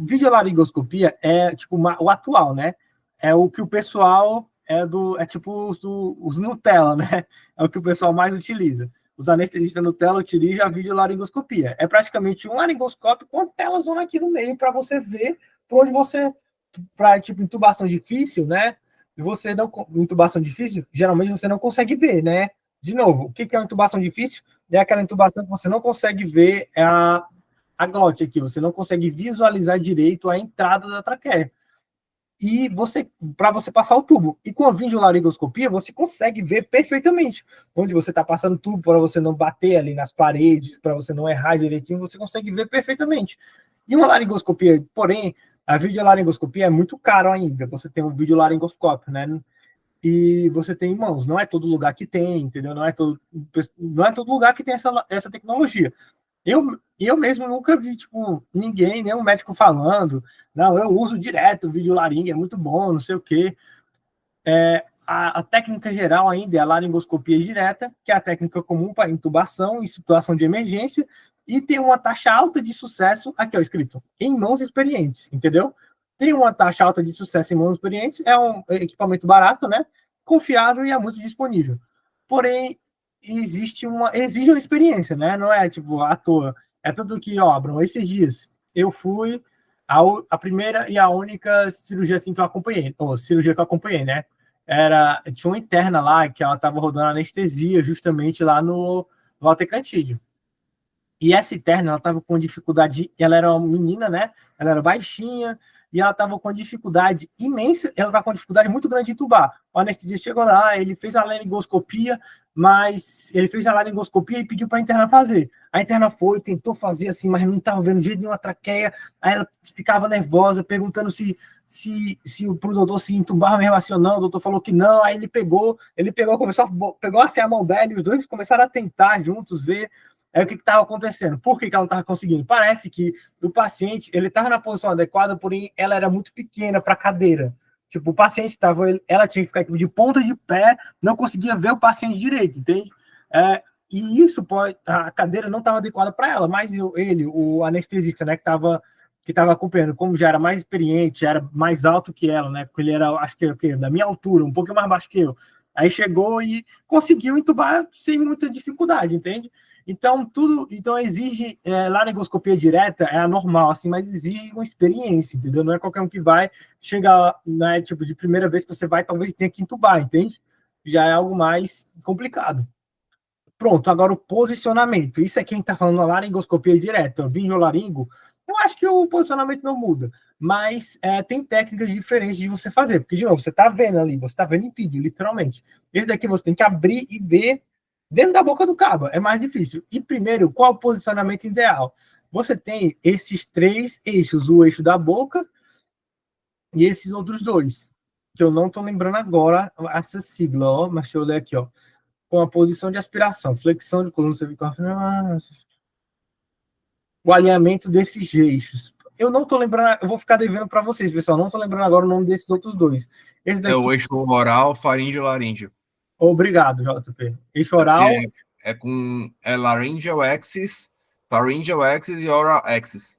Videolaringoscopia é tipo o atual, né? É o que o pessoal é tipo os Nutella, né? É o que o pessoal mais utiliza. Os anestesistas Nutella utilizam a videolaringoscopia. É praticamente um laringoscópio com a telazona aqui no meio para você ver por onde você, para tipo intubação difícil, né? Você não intubação difícil, geralmente você não consegue ver, né? De novo, o que é uma intubação difícil? É aquela intubação que você não consegue ver a glote aqui, você não consegue visualizar direito a entrada da traqueia. E para você passar o tubo. E com a videolaringoscopia, você consegue ver perfeitamente onde você está passando o tubo, para você não bater ali nas paredes, para você não errar direitinho, você consegue ver perfeitamente. E uma laringoscopia, porém, a videolaringoscopia é muito caro ainda. Você tem um videolaringoscópio, né? E você tem em mãos. Não é todo lugar que tem, entendeu? Não é todo lugar que tem essa tecnologia. Eu mesmo nunca vi, tipo, ninguém, nenhum médico falando, não, eu uso direto o videolaringe, é muito bom, não sei o quê. A técnica geral ainda é a laringoscopia direta, que é a técnica comum para intubação em situação de emergência, e tem uma taxa alta de sucesso, aqui ó, escrito, em mãos experientes, entendeu? Tem uma taxa alta de sucesso em mãos experientes, é um equipamento barato, né? Confiável e é muito disponível. Porém, exige uma experiência, né? Não é tipo à toa. É tudo que, ó, Bruno, esses dias eu fui a primeira e a única cirurgia assim que eu acompanhei, ou cirurgia que eu acompanhei, né? Tinha uma interna lá que ela estava rodando anestesia justamente lá no Walter Cantídio. E essa interna, ela estava com dificuldade, ela era uma menina, né? Ela era baixinha, e ela estava com dificuldade imensa, ela estava com dificuldade muito grande de entubar. O anestesista chegou lá, ele fez a laringoscopia, mas ele fez a laringoscopia e pediu para a interna fazer. A interna foi, tentou fazer assim, mas não estava vendo de jeito nenhum a traqueia, aí ela ficava nervosa, perguntando se pro doutor se entubava mesmo assim ou não, o doutor falou que não, aí ele pegou, pegou assim a mão dela, e os dois começaram a tentar juntos ver o que estava acontecendo. Por que ela não estava conseguindo? Parece que o paciente, ele estava na posição adequada, porém ela era muito pequena para a cadeira. Tipo, o paciente estava, ela tinha que ficar de ponta de pé, não conseguia ver o paciente direito, entende? E isso a cadeira não estava adequada para ela, mas o anestesista, né, que estava acompanhando, como já era mais experiente, era mais alto que ela, né? Porque ele era, acho que da minha altura, um pouquinho mais baixo que eu. Aí chegou e conseguiu entubar sem muita dificuldade, entende? Então exige laringoscopia direta, é anormal, assim, mas exige uma experiência, entendeu? Não é qualquer um que vai chegar, né, tipo, de primeira vez que você vai, talvez tenha que entubar, entende? Já é algo mais complicado. Pronto, agora o posicionamento. Isso é quem está falando a laringoscopia direta, videolaringo. Eu acho que o posicionamento não muda, mas tem técnicas diferentes de você fazer, porque, de novo, você está vendo ali, você está vendo em vídeo, literalmente. Esse daqui você tem que abrir e ver dentro da boca do cabo, é mais difícil. E primeiro, qual o posicionamento ideal? Você tem esses três eixos, o eixo da boca e esses outros dois, que eu não estou lembrando agora essa sigla, ó, mas deixa eu ler aqui, ó. Com a posição de aspiração, flexão de coluna cervical, o alinhamento desses eixos. Eu não estou lembrando, eu vou ficar devendo para vocês, pessoal, não estou lembrando agora o nome desses outros dois. Esse daqui... É o eixo oral, faríngeo e laríngeo. Obrigado, JP. Eixo oral... É laryngeal axis, pharyngeal axis e oral axis.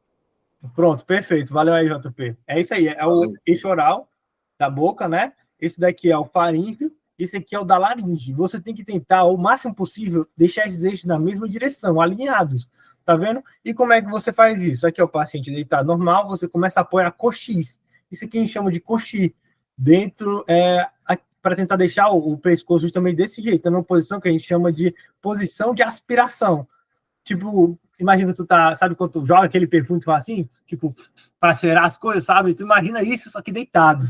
Pronto, perfeito. Valeu aí, JP. É isso aí, é o eixo oral da boca, né? Esse daqui é o faríngeo, esse aqui é o da laringe. Você tem que tentar, o máximo possível, deixar esses eixos na mesma direção, alinhados. Tá vendo? E como é que você faz isso? Aqui é o paciente deitado normal, você começa a apoiar coxis. Isso aqui a gente chama de coxi. Dentro, para tentar deixar o pescoço justamente desse jeito, numa posição que a gente chama de posição de aspiração. Tipo, imagina que tu tá, sabe quando tu joga aquele perfume, tu faz assim, tipo, para cheirar as coisas, sabe? Tu imagina isso, só que deitado.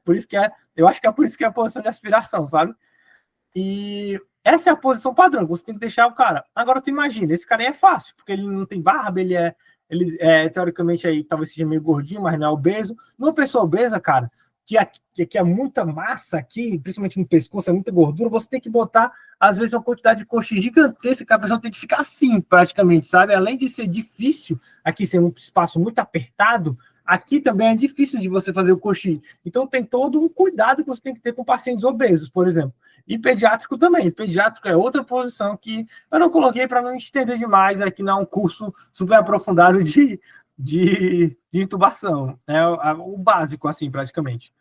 Por isso que eu acho que é por isso que é a posição de aspiração, sabe? E essa é a posição padrão, você tem que deixar o cara. Agora tu imagina, esse cara aí é fácil, porque ele não tem barba, ele é teoricamente aí, talvez seja meio gordinho, mas não é obeso. Numa pessoa obesa, cara, que é muita massa aqui, principalmente no pescoço, é muita gordura, você tem que botar, às vezes, uma quantidade de coxinha gigantesca que a pessoa tem que ficar assim, praticamente, sabe? Além de ser difícil, aqui ser um espaço muito apertado, aqui também é difícil de você fazer o coxinho. Então tem todo um cuidado que você tem que ter com pacientes obesos, por exemplo. E pediátrico também. Pediátrico é outra posição que eu não coloquei para não estender demais, aqui não é um curso super aprofundado de intubação. É o básico, assim, praticamente.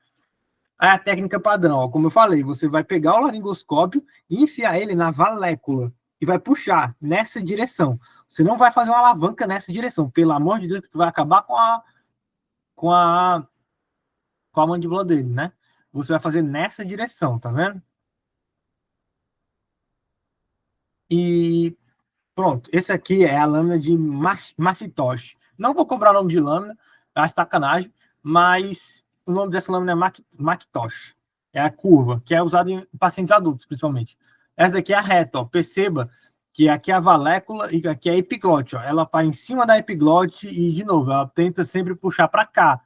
Aí a técnica padrão, ó, como eu falei, você vai pegar o laringoscópio e enfiar ele na valécula e vai puxar nessa direção. Você não vai fazer uma alavanca nessa direção. Pelo amor de Deus, que tu vai acabar com a mandíbula dele, né? Você vai fazer nessa direção, tá vendo? E pronto, esse aqui é a lâmina de Macitosh. Não vou cobrar o nome de lâmina, acho sacanagem, mas o nome dessa lâmina é Macitosh. É a curva, que é usada em pacientes adultos, principalmente. Essa daqui é a reta, ó. Perceba que aqui é a valécula e aqui é a epiglote, ó. Ela para em cima da epiglote e, de novo, ela tenta sempre puxar para cá.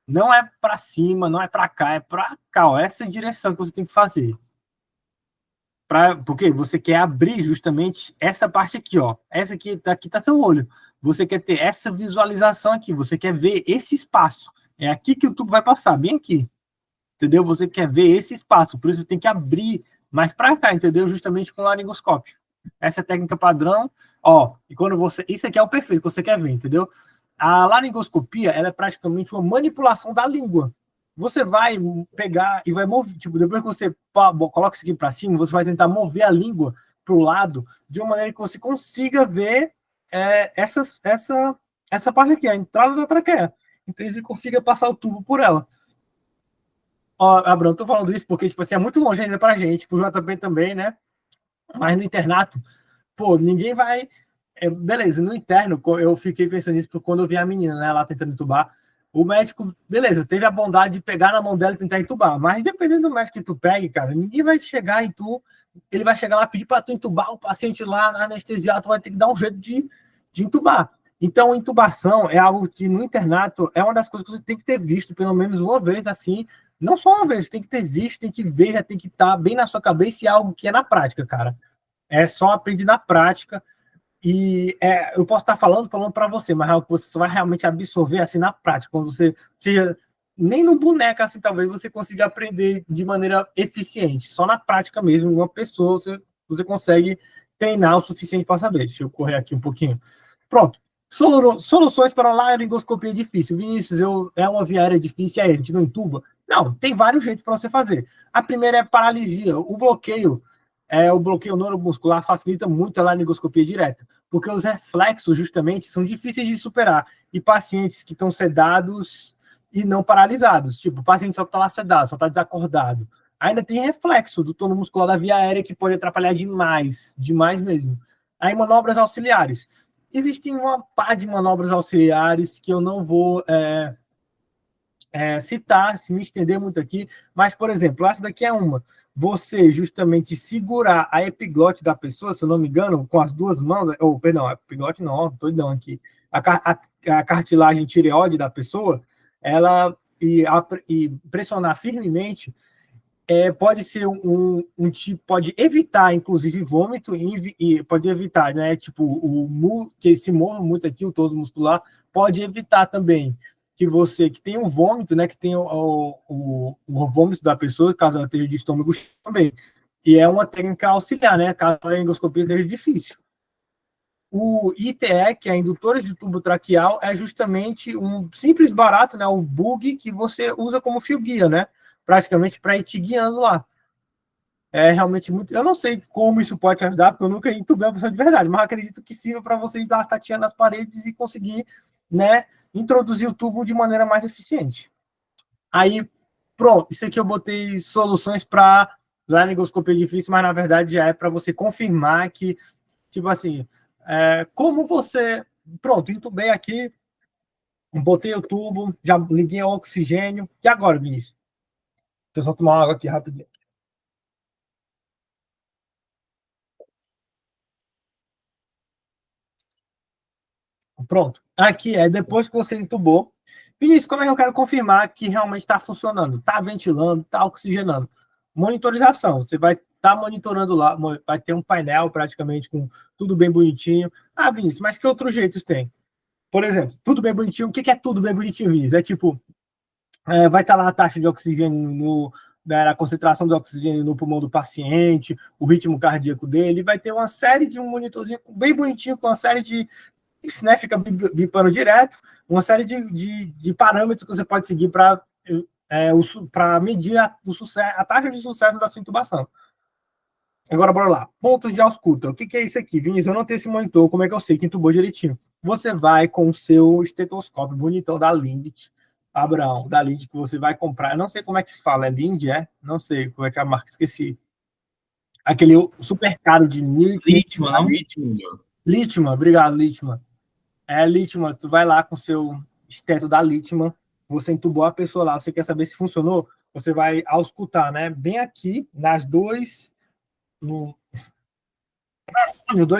Não é para cima, não é para cá, é para cá, ó. Essa é a direção que você tem que fazer. Porque você quer abrir justamente essa parte aqui, ó. Essa aqui tá seu olho. Você quer ter essa visualização aqui. Você quer ver esse espaço. É aqui que o tubo vai passar, bem aqui. Entendeu? Você quer ver esse espaço. Por isso tem que abrir mais para cá, entendeu? Justamente com o laringoscópio. Essa é a técnica padrão. Ó, e quando você. Isso aqui é o perfeito que você quer ver, entendeu? A laringoscopia, ela é praticamente uma manipulação da língua. Você vai pegar e vai mover, tipo, depois que você coloca isso aqui para cima, você vai tentar mover a língua para o lado de uma maneira que você consiga ver essa parte aqui, a entrada da traqueia. Então ele consiga passar o tubo por ela. Ó, Abrão, tô falando isso porque, tipo assim, é muito longe ainda pra gente, pro JP também, né? Mas no internato, pô, ninguém vai. Beleza, no interno, eu fiquei pensando nisso quando eu vi a menina, né, lá tentando entubar. O médico, beleza, teve a bondade de pegar na mão dela e tentar entubar, mas dependendo do médico que tu pegue, cara, ninguém vai chegar em tu, ele vai chegar lá pedir para tu entubar o paciente lá na anestesiar, tu vai ter que dar um jeito de entubar. Então, intubação é algo que no internato é uma das coisas que você tem que ter visto pelo menos uma vez, assim, não só uma vez, tem que ter visto, tem que ver, já tem que estar bem na sua cabeça e é algo que é na prática, cara. É só aprender na prática. E eu posso estar falando para você, mas é algo que você só vai realmente absorver assim na prática, quando você seja nem no boneco assim, talvez você consiga aprender de maneira eficiente, só na prática mesmo, uma pessoa você consegue treinar o suficiente para saber. Deixa eu correr aqui um pouquinho. Pronto. Soluções para laringoscopia difícil. Vinícius, é uma via aérea difícil, a gente não entuba? Não, tem vários jeitos para você fazer. A primeira é paralisia, o bloqueio neuromuscular facilita muito a laringoscopia direta, porque os reflexos, justamente, são difíceis de superar. E pacientes que estão sedados e não paralisados, tipo, o paciente só está lá sedado, só está desacordado, ainda tem reflexo do tônus muscular da via aérea que pode atrapalhar demais, demais mesmo. Aí, manobras auxiliares. Existem uma par de manobras auxiliares que eu não vou citar, se me estender muito aqui, mas, por exemplo, essa daqui é uma. Você justamente segurar a epiglote da pessoa, se eu não me engano, com as duas mãos, perdão, a epiglote não, doidão aqui, a cartilagem tireoide da pessoa, ela e pressionar firmemente, pode ser um tipo, pode evitar, inclusive, vômito e pode evitar, né, tipo, que se move muito aqui, o tônus muscular, pode evitar também que tem um vômito, né, que tem o vômito da pessoa, caso ela esteja de estômago também. E é uma técnica auxiliar, né, caso a endoscopia seja difícil. o ITE, que é indutores de tubo traqueal, é justamente um simples barato, né, um bug que você usa como fio guia, né, praticamente para ir te guiando lá. É realmente muito. Eu não sei como isso pode te ajudar, porque eu nunca entubei uma pessoa de verdade, mas acredito que sirva para você dar tateando nas paredes e conseguir, né, introduzir o tubo de maneira mais eficiente. Aí, pronto, isso aqui eu botei soluções para laringoscopia difícil, mas na verdade já é para você confirmar que, tipo assim, como você. Pronto, entubei aqui, botei o tubo, já liguei o oxigênio. E agora, Vinícius? Deixa eu só tomar uma água aqui rapidinho. Pronto. Aqui é depois que você entubou. Vinícius, como é que eu quero confirmar que realmente está funcionando? Está ventilando, está oxigenando? Monitorização. Você vai estar monitorando lá, vai ter um painel praticamente com tudo bem bonitinho. Ah, Vinícius, mas que outros jeitos tem? Por exemplo, tudo bem bonitinho. O que é tudo bem bonitinho, Vinícius? É tipo, vai estar lá a taxa de oxigênio a concentração de oxigênio no pulmão do paciente, o ritmo cardíaco dele, vai ter uma série de um monitorzinho bem bonitinho com uma série de isso, né, fica bipando direto, uma série de parâmetros que você pode seguir para medir a taxa de sucesso da sua intubação. Agora, bora lá. Pontos de ausculta. O que é isso aqui? Vinícius, eu não tenho esse monitor, como é que eu sei que entubou direitinho? Você vai com o seu estetoscópio bonitão da Lindt, Abraão, da Lindt, que você vai comprar. Eu não sei como é que fala, é Lindt, é? Não sei como é que é a marca, esqueci. Aquele super caro de Litman, não? Litman, obrigado, Litman. Litman, tu vai lá com o seu esteto da Litman, você entubou a pessoa lá, você quer saber se funcionou, você vai auscultar, né? Bem aqui, nos dois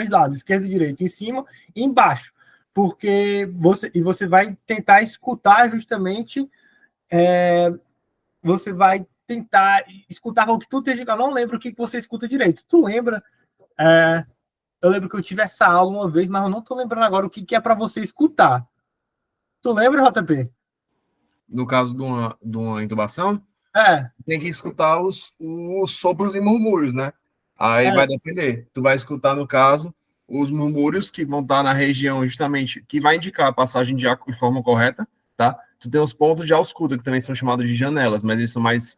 lados, esquerdo e direito, em cima e embaixo, porque você vai tentar escutar justamente, você vai tentar escutar o que tu esteja. Eu não lembro o que você escuta direito. Tu lembra? Eu lembro que eu tive essa aula uma vez, mas eu não tô lembrando agora o que é para você escutar. Tu lembra, JP? No caso de uma intubação, É. tem que escutar os sopros e murmúrios, né? Aí vai depender. Tu vai escutar, no caso, os murmúrios que vão estar na região justamente que vai indicar a passagem de ar de forma correta, tá? Tu tem os pontos de ausculta, que também são chamados de janelas, mas eles são mais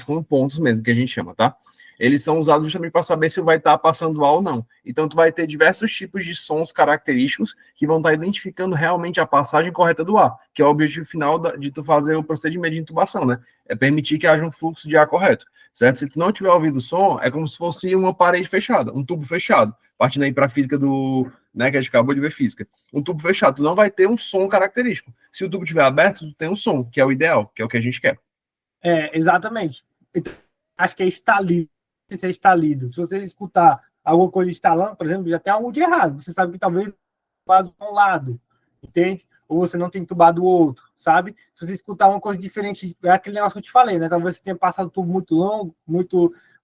como pontos mesmo, que a gente chama, tá? Eles são usados justamente para saber se vai estar passando ar ou não. Então, tu vai ter diversos tipos de sons característicos que vão estar identificando realmente a passagem correta do ar, que é o objetivo final de tu fazer o procedimento de intubação, né? É permitir que haja um fluxo de ar correto, certo? Se tu não tiver ouvido o som, é como se fosse uma parede fechada, um tubo fechado, partindo aí para a física né, que a gente acabou de ver física. Um tubo fechado, tu não vai ter um som característico. Se o tubo estiver aberto, tu tem um som, que é o ideal, que é o que a gente quer. Exatamente. Então, acho que é estalido. Se é estalido. Se você escutar alguma coisa instalando, por exemplo, já tem algo de errado. Você sabe que talvez faz um lado, entende? Ou você não tem entubado o outro, sabe? Se você escutar uma coisa diferente, é aquele negócio que eu te falei, né? Talvez você tenha passado um tubo muito longo,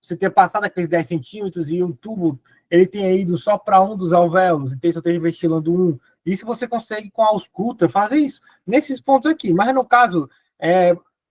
você tenha passado aqueles 10 centímetros e o tubo ele tenha ido só para um dos alvéolos, então você esteja ventilando um. E se você consegue, com a ausculta, fazer isso nesses pontos aqui. Mas no caso,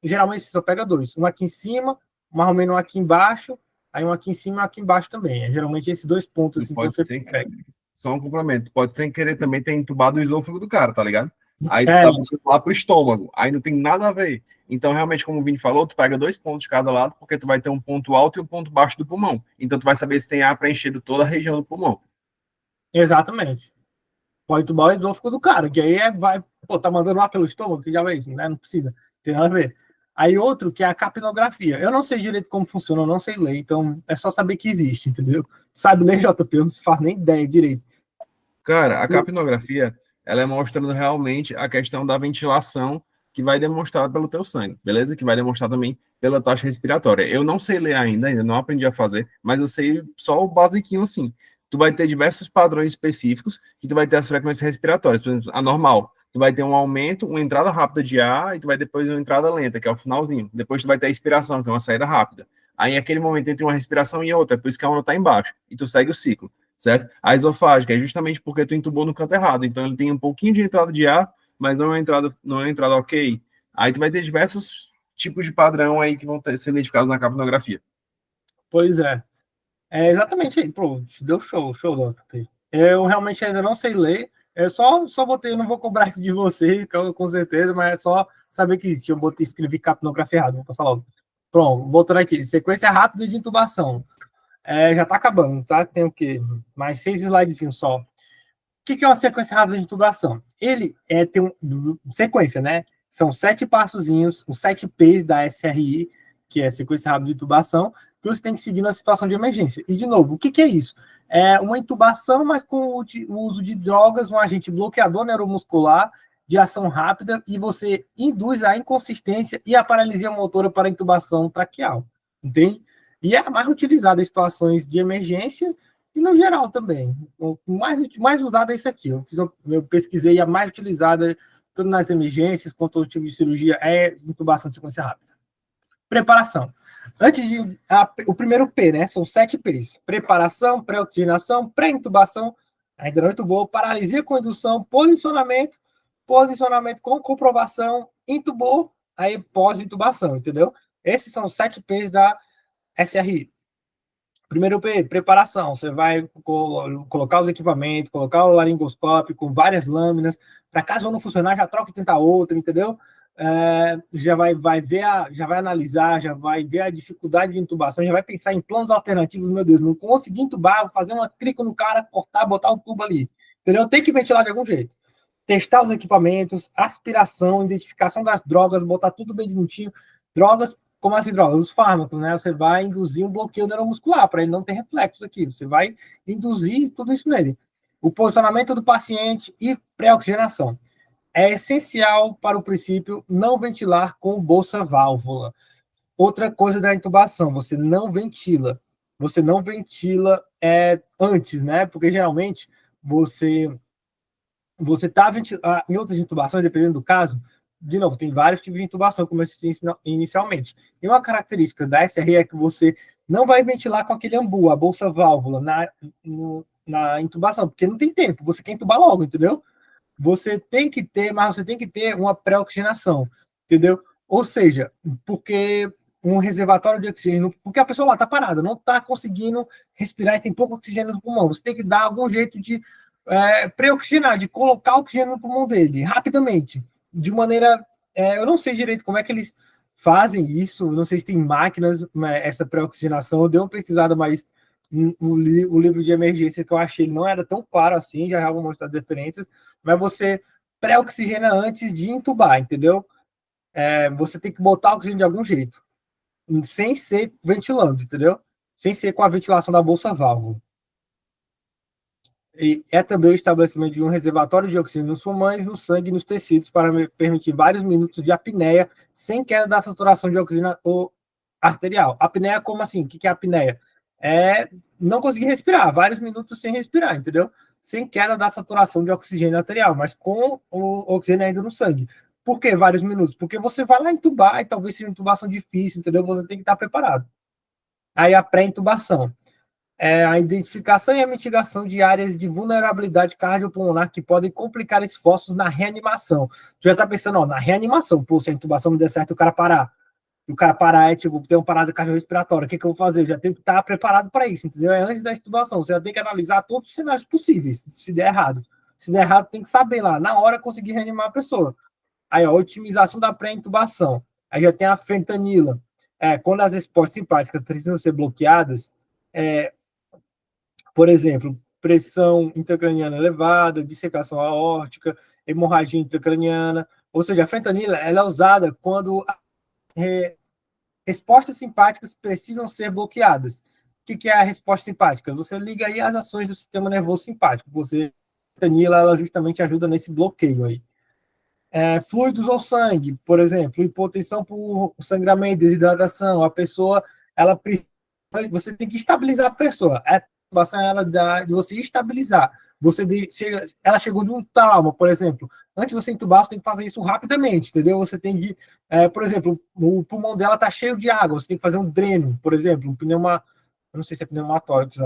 geralmente você só pega dois. Um aqui em cima, mais ou menos um aqui embaixo, aí um aqui em cima e um aqui embaixo também. Geralmente esses dois pontos assim, que você pega. Só um complemento. Pode sem querer também ter entubado o esôfago do cara, tá ligado? Aí tu tá buscando lá pro estômago. Aí não tem nada a ver. Então, realmente, como o Vini falou, tu pega 2 pontos de cada lado, porque tu vai ter um ponto alto e um ponto baixo do pulmão. Então, tu vai saber se tem ar preenchendo toda a região do pulmão. Exatamente. Pode entubar o esôfago do cara, que aí tá mandando lá pelo estômago, que já é isso, né? Não precisa, tem nada a ver. Aí outro, que é a capnografia. Eu não sei direito como funciona, eu não sei ler, então é só saber que existe, entendeu? Sabe ler, JP? Eu não faço nem ideia direito. Cara, a capnografia, ela é mostrando realmente a questão da ventilação que vai demonstrar pelo teu sangue, beleza? Que vai demonstrar também pela taxa respiratória. Eu não sei ler ainda não aprendi a fazer, mas eu sei só o basiquinho assim. Tu vai ter diversos padrões específicos que tu vai ter as frequências respiratórias. Por exemplo, a normal, tu vai ter um aumento, uma entrada rápida de ar e tu vai depois uma entrada lenta, que é o finalzinho. Depois tu vai ter a expiração, que é uma saída rápida. Aí, aquele momento entre uma respiração e outra, é por isso que a onda está embaixo. E tu segue o ciclo, certo? A esofágica é justamente porque tu entubou no canto errado. Então, ele tem um pouquinho de entrada de ar, mas não é uma entrada ok. Aí tu vai ter diversos tipos de padrão aí que vão ser identificados na capnografia. Pois é. É exatamente aí. Pô, deu show, JP. Eu realmente ainda não sei ler. Eu só botei, eu não vou cobrar isso de você, com certeza, mas é só saber que existe. Eu botei, escrevi capnografia errado, vou passar logo. Pronto, voltando aqui. Sequência rápida de intubação. Já tá acabando, tá? Tem o quê? Mais 6 slidezinhos só. O que é uma sequência rápida de intubação? Ele tem sequência, né? São 7 passozinhos, os 7 P's da SRI, que é sequência rápida de intubação, que você tem que seguir na situação de emergência. E, de novo, o que é isso? É uma intubação, mas com o uso de drogas, um agente bloqueador neuromuscular de ação rápida, e você induz a inconsistência e a paralisia motora para a intubação traqueal. Entende? E é a mais utilizada em situações de emergência e no geral também. O mais usado é isso aqui. Eu pesquisei, a mais utilizada, tanto nas emergências quanto no tipo de cirurgia, é intubação de sequência rápida. Preparação. Antes de. O primeiro P, né? São 7 P's: preparação, pré-oxigenação, pré-intubação, ainda não intubou, paralisia com indução, posicionamento com comprovação, intubou, aí pós-intubação, entendeu? Esses são os 7 P's da SRI. Primeiro P, preparação. Você vai colocar os equipamentos, colocar o laringoscópio com várias lâminas, para caso não funcionar, já troca e tenta outra, entendeu? Já vai ver, já vai analisar, já vai ver a dificuldade de intubação, já vai pensar em planos alternativos. Meu Deus, não consegui intubar, vou fazer uma crico no cara, cortar, botar o tubo ali, entendeu? Tem que ventilar de algum jeito. Testar os equipamentos, aspiração, identificação das drogas, botar tudo bem direitinho. Drogas, como assim drogas? Os fármacos, né? Você vai induzir um bloqueio neuromuscular para ele não ter reflexos aqui. Você vai induzir tudo isso nele. O posicionamento do paciente e pré-oxigenação. É essencial para o princípio não ventilar com bolsa-válvula. Outra coisa da intubação, você não ventila. Você não ventila antes, né? Porque geralmente você está ventilando. Em outras intubações, dependendo do caso, de novo, tem vários tipos de intubação, como eu disse inicialmente. E uma característica da SRE é que você não vai ventilar com aquele ambu, a bolsa-válvula, na intubação, porque não tem tempo, você quer intubar logo, entendeu? Você tem que ter, mas você tem que ter uma pré-oxigenação, entendeu? Ou seja, porque um reservatório de oxigênio, porque a pessoa lá está parada, não está conseguindo respirar e tem pouco oxigênio no pulmão. Você tem que dar algum jeito de pré-oxigenar, de colocar oxigênio no pulmão dele, rapidamente, de maneira... eu não sei direito como é que eles fazem isso, não sei se tem máquinas, essa pré-oxigenação, eu dei uma pesquisada, mas o livro de emergência que eu achei não era tão claro assim, já vou mostrar as referências, mas você pré-oxigena antes de intubar, entendeu? Você tem que botar oxigênio de algum jeito, sem ser ventilando, entendeu? Sem ser com a ventilação da bolsa-válvula. E é também o estabelecimento de um reservatório de oxigênio nos pulmões, no sangue e nos tecidos para permitir vários minutos de apneia sem queda da saturação de oxigênio arterial. Apneia, como assim? O que é apneia? Não conseguir respirar, vários minutos sem respirar, entendeu? Sem queda da saturação de oxigênio arterial, mas com o oxigênio ainda no sangue. Por que vários minutos? Porque você vai lá entubar e talvez seja uma intubação difícil, entendeu? Você tem que estar preparado. Aí a pré-intubação. A identificação e a mitigação de áreas de vulnerabilidade cardiopulmonar que podem complicar esforços na reanimação. Tu já está pensando, na reanimação, pô, se a intubação não der certo, o cara parar. E o cara parar tipo, ter uma parada cardiorrespiratória, o que eu vou fazer? Eu já tenho que estar preparado para isso, entendeu? Antes da intubação, você já tem que analisar todos os cenários possíveis, se der errado. Se der errado, tem que saber lá, na hora, conseguir reanimar a pessoa. Aí, otimização da pré-intubação. Aí já tem a fentanila. Quando as respostas simpáticas precisam ser bloqueadas, por exemplo, pressão intracraniana elevada, dissecação aórtica, hemorragia intracraniana. Ou seja, a fentanila ela é usada quando respostas simpáticas precisam ser bloqueadas. O que é a resposta simpática? Você liga aí as ações do sistema nervoso simpático. A fentanila ela justamente ajuda nesse bloqueio aí. Fluidos ou sangue, por exemplo, hipotensão por sangramento, desidratação. A pessoa, você tem que estabilizar a pessoa. Ela de você estabilizar. Ela chegou de um trauma, por exemplo. Antes de você entubar, você tem que fazer isso rapidamente, entendeu? Você tem que, por exemplo, o pulmão dela está cheio de água, você tem que fazer um dreno, por exemplo, eu não sei se é pneumatórax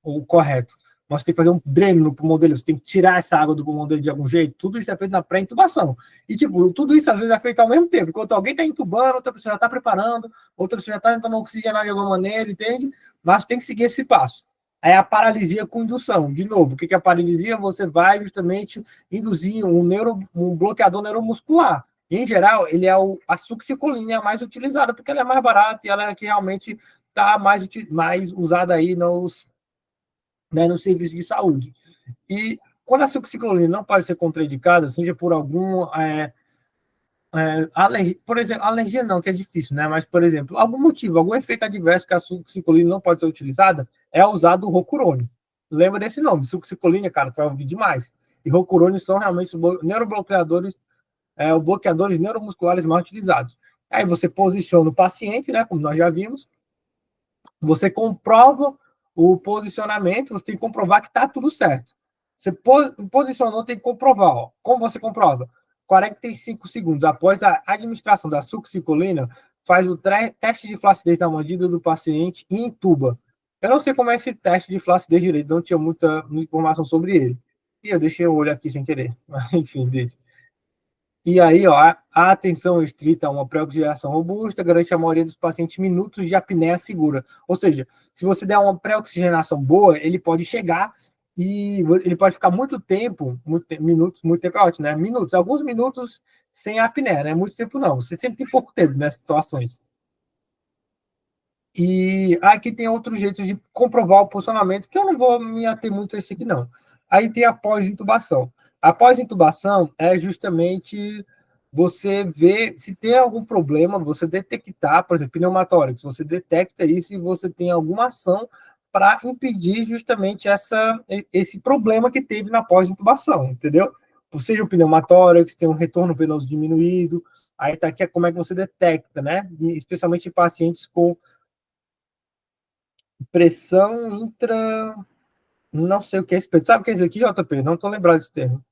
o correto, mas você tem que fazer um dreno no pulmão dele, você tem que tirar essa água do pulmão dele de algum jeito. Tudo isso é feito na pré-intubação. E, tudo isso às vezes é feito ao mesmo tempo. Enquanto alguém está intubando, outra pessoa já está preparando, outra pessoa já está tentando oxigenar de alguma maneira, entende? Mas tem que seguir esse passo. é a paralisia com indução. De novo, o que é a paralisia? Você vai justamente induzir um bloqueador neuromuscular. E, em geral, ele é a succinilcolina mais utilizada, porque ela é mais barata e ela é que realmente está mais usada aí nos serviços de saúde. E quando a succinilcolina não pode ser contraindicada, seja por algum por exemplo, alergia não, que é difícil, né? Mas, por exemplo, algum motivo, algum efeito adverso que a succinilcolina não pode ser utilizada, é usado o rocurônio. Lembra desse nome, succinilcolina, cara, tu vai ouvir demais. E rocurônio são realmente os neurobloqueadores, os bloqueadores neuromusculares mais utilizados. Aí você posiciona o paciente, né? Como nós já vimos, você comprova o posicionamento, você tem que comprovar que está tudo certo. Você posicionou, tem que comprovar. Ó. Como você comprova? 45 segundos após a administração da succinilcolina, faz o teste de flacidez da mandíbula do paciente e intuba. Eu não sei como é esse teste de flacidez direito, não tinha muita informação sobre ele. E eu deixei o olho aqui sem querer. Mas, enfim, deixa. E aí, ó, a atenção estrita a uma pré-oxigenação robusta garante a maioria dos pacientes minutos de apneia segura. Ou seja, se você der uma pré-oxigenação boa, ele pode chegar e ele pode ficar muito tempo, minutos, muito tempo é ótimo, né? Minutos, alguns minutos sem apneia, né? Muito tempo não. Você sempre tem pouco tempo nessas situações. E aqui tem outros jeitos de comprovar o posicionamento, que eu não vou me ater muito a esse aqui, não. Aí tem a pós-intubação. A pós-intubação é justamente você ver se tem algum problema, você detectar, por exemplo, pneumotórax, você detecta isso e você tem alguma ação para impedir justamente esse problema que teve na pós-intubação, entendeu? Seja o pneumotórax, tem um retorno venoso diminuído, aí tá aqui como é que você detecta, né? E especialmente em pacientes com pressão intra. Não sei o que é esse. Sabe o que é isso aqui, JP? Não estou lembrado desse termo.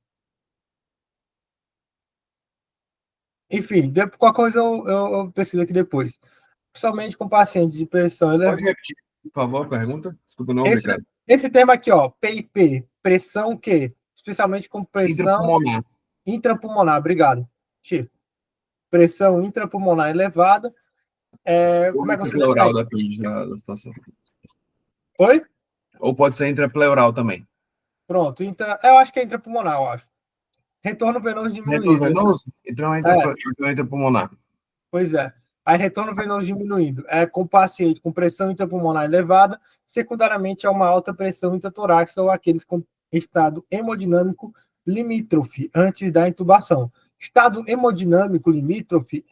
Enfim, qualquer coisa eu pesquiso aqui depois. Principalmente com pacientes de pressão elevada. Pode repetir, por favor, a pergunta? Desculpa, não ouvi, Esse, cara. esse termo aqui, ó, PIP, pressão que? Especialmente com pressão Intrapulmonar. intrapulmonar. Obrigado. Chico. Pressão intrapulmonar elevada. Como é que você Intrapleural, detecta? depende da situação. Oi? Ou pode ser intrapleural também. Pronto. Eu acho que é intrapulmonar, eu acho. Retorno venoso Retorno diminuído. venoso? Então é intrapulmonar. Pois é. Aí retorno venoso diminuindo. Com paciente com pressão intrapulmonar elevada, secundariamente a uma alta pressão intratorácica ou aqueles com estado hemodinâmico limítrofe antes da intubação. Estado hemodinâmico limítrofe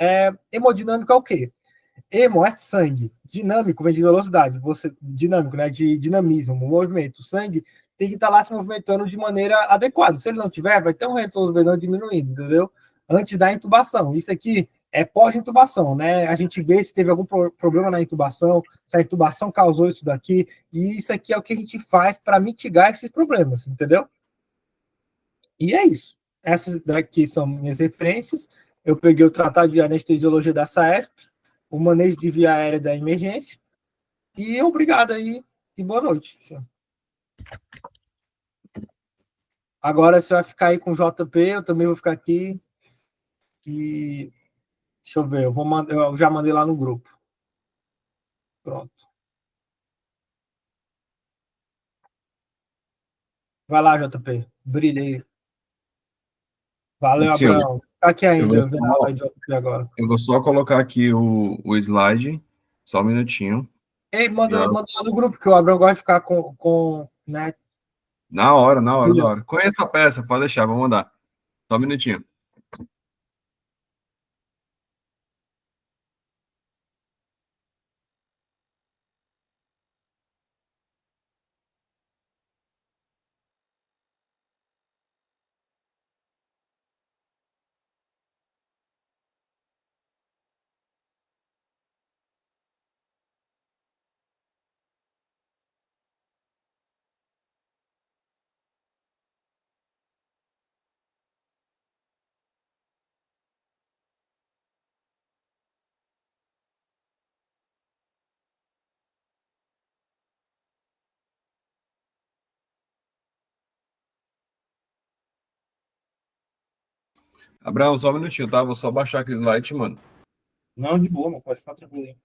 hemodinâmico é o quê? Hemo é sangue. Dinâmico vem de velocidade. Dinâmico, né? De dinamismo, movimento. O sangue tem que estar lá se movimentando de maneira adequada. Se ele não tiver, vai ter um retorno venoso diminuindo, entendeu? Antes da intubação. Isso aqui é pós-intubação, né? A gente vê se teve algum problema na intubação, se a intubação causou isso daqui, e isso aqui é o que a gente faz para mitigar esses problemas, entendeu? E é isso. Essas daqui são minhas referências. Eu peguei o Tratado de Anestesiologia da SAESP, o manejo de via aérea da emergência, e obrigado aí, e boa noite. Agora você vai ficar aí com o JP, eu também vou ficar aqui, e deixa eu ver, eu já mandei lá no grupo. Pronto. Vai lá, JP. Brilha aí. Valeu, Senhor, Abraão. Fica aqui eu ainda, vou eu vendo a só, aula de JP agora. eu vou só colocar aqui o slide, só um minutinho. Ei, manda lá no grupo, que o Abraão gosta de ficar né? Na hora, na hora, na hora. Conheça a peça, pode deixar, vou mandar. Só um minutinho. Abraão, só um minutinho, tá? Vou só baixar aqui o slide, mano. Não, de boa, mano. Pode ficar tranquilo aí.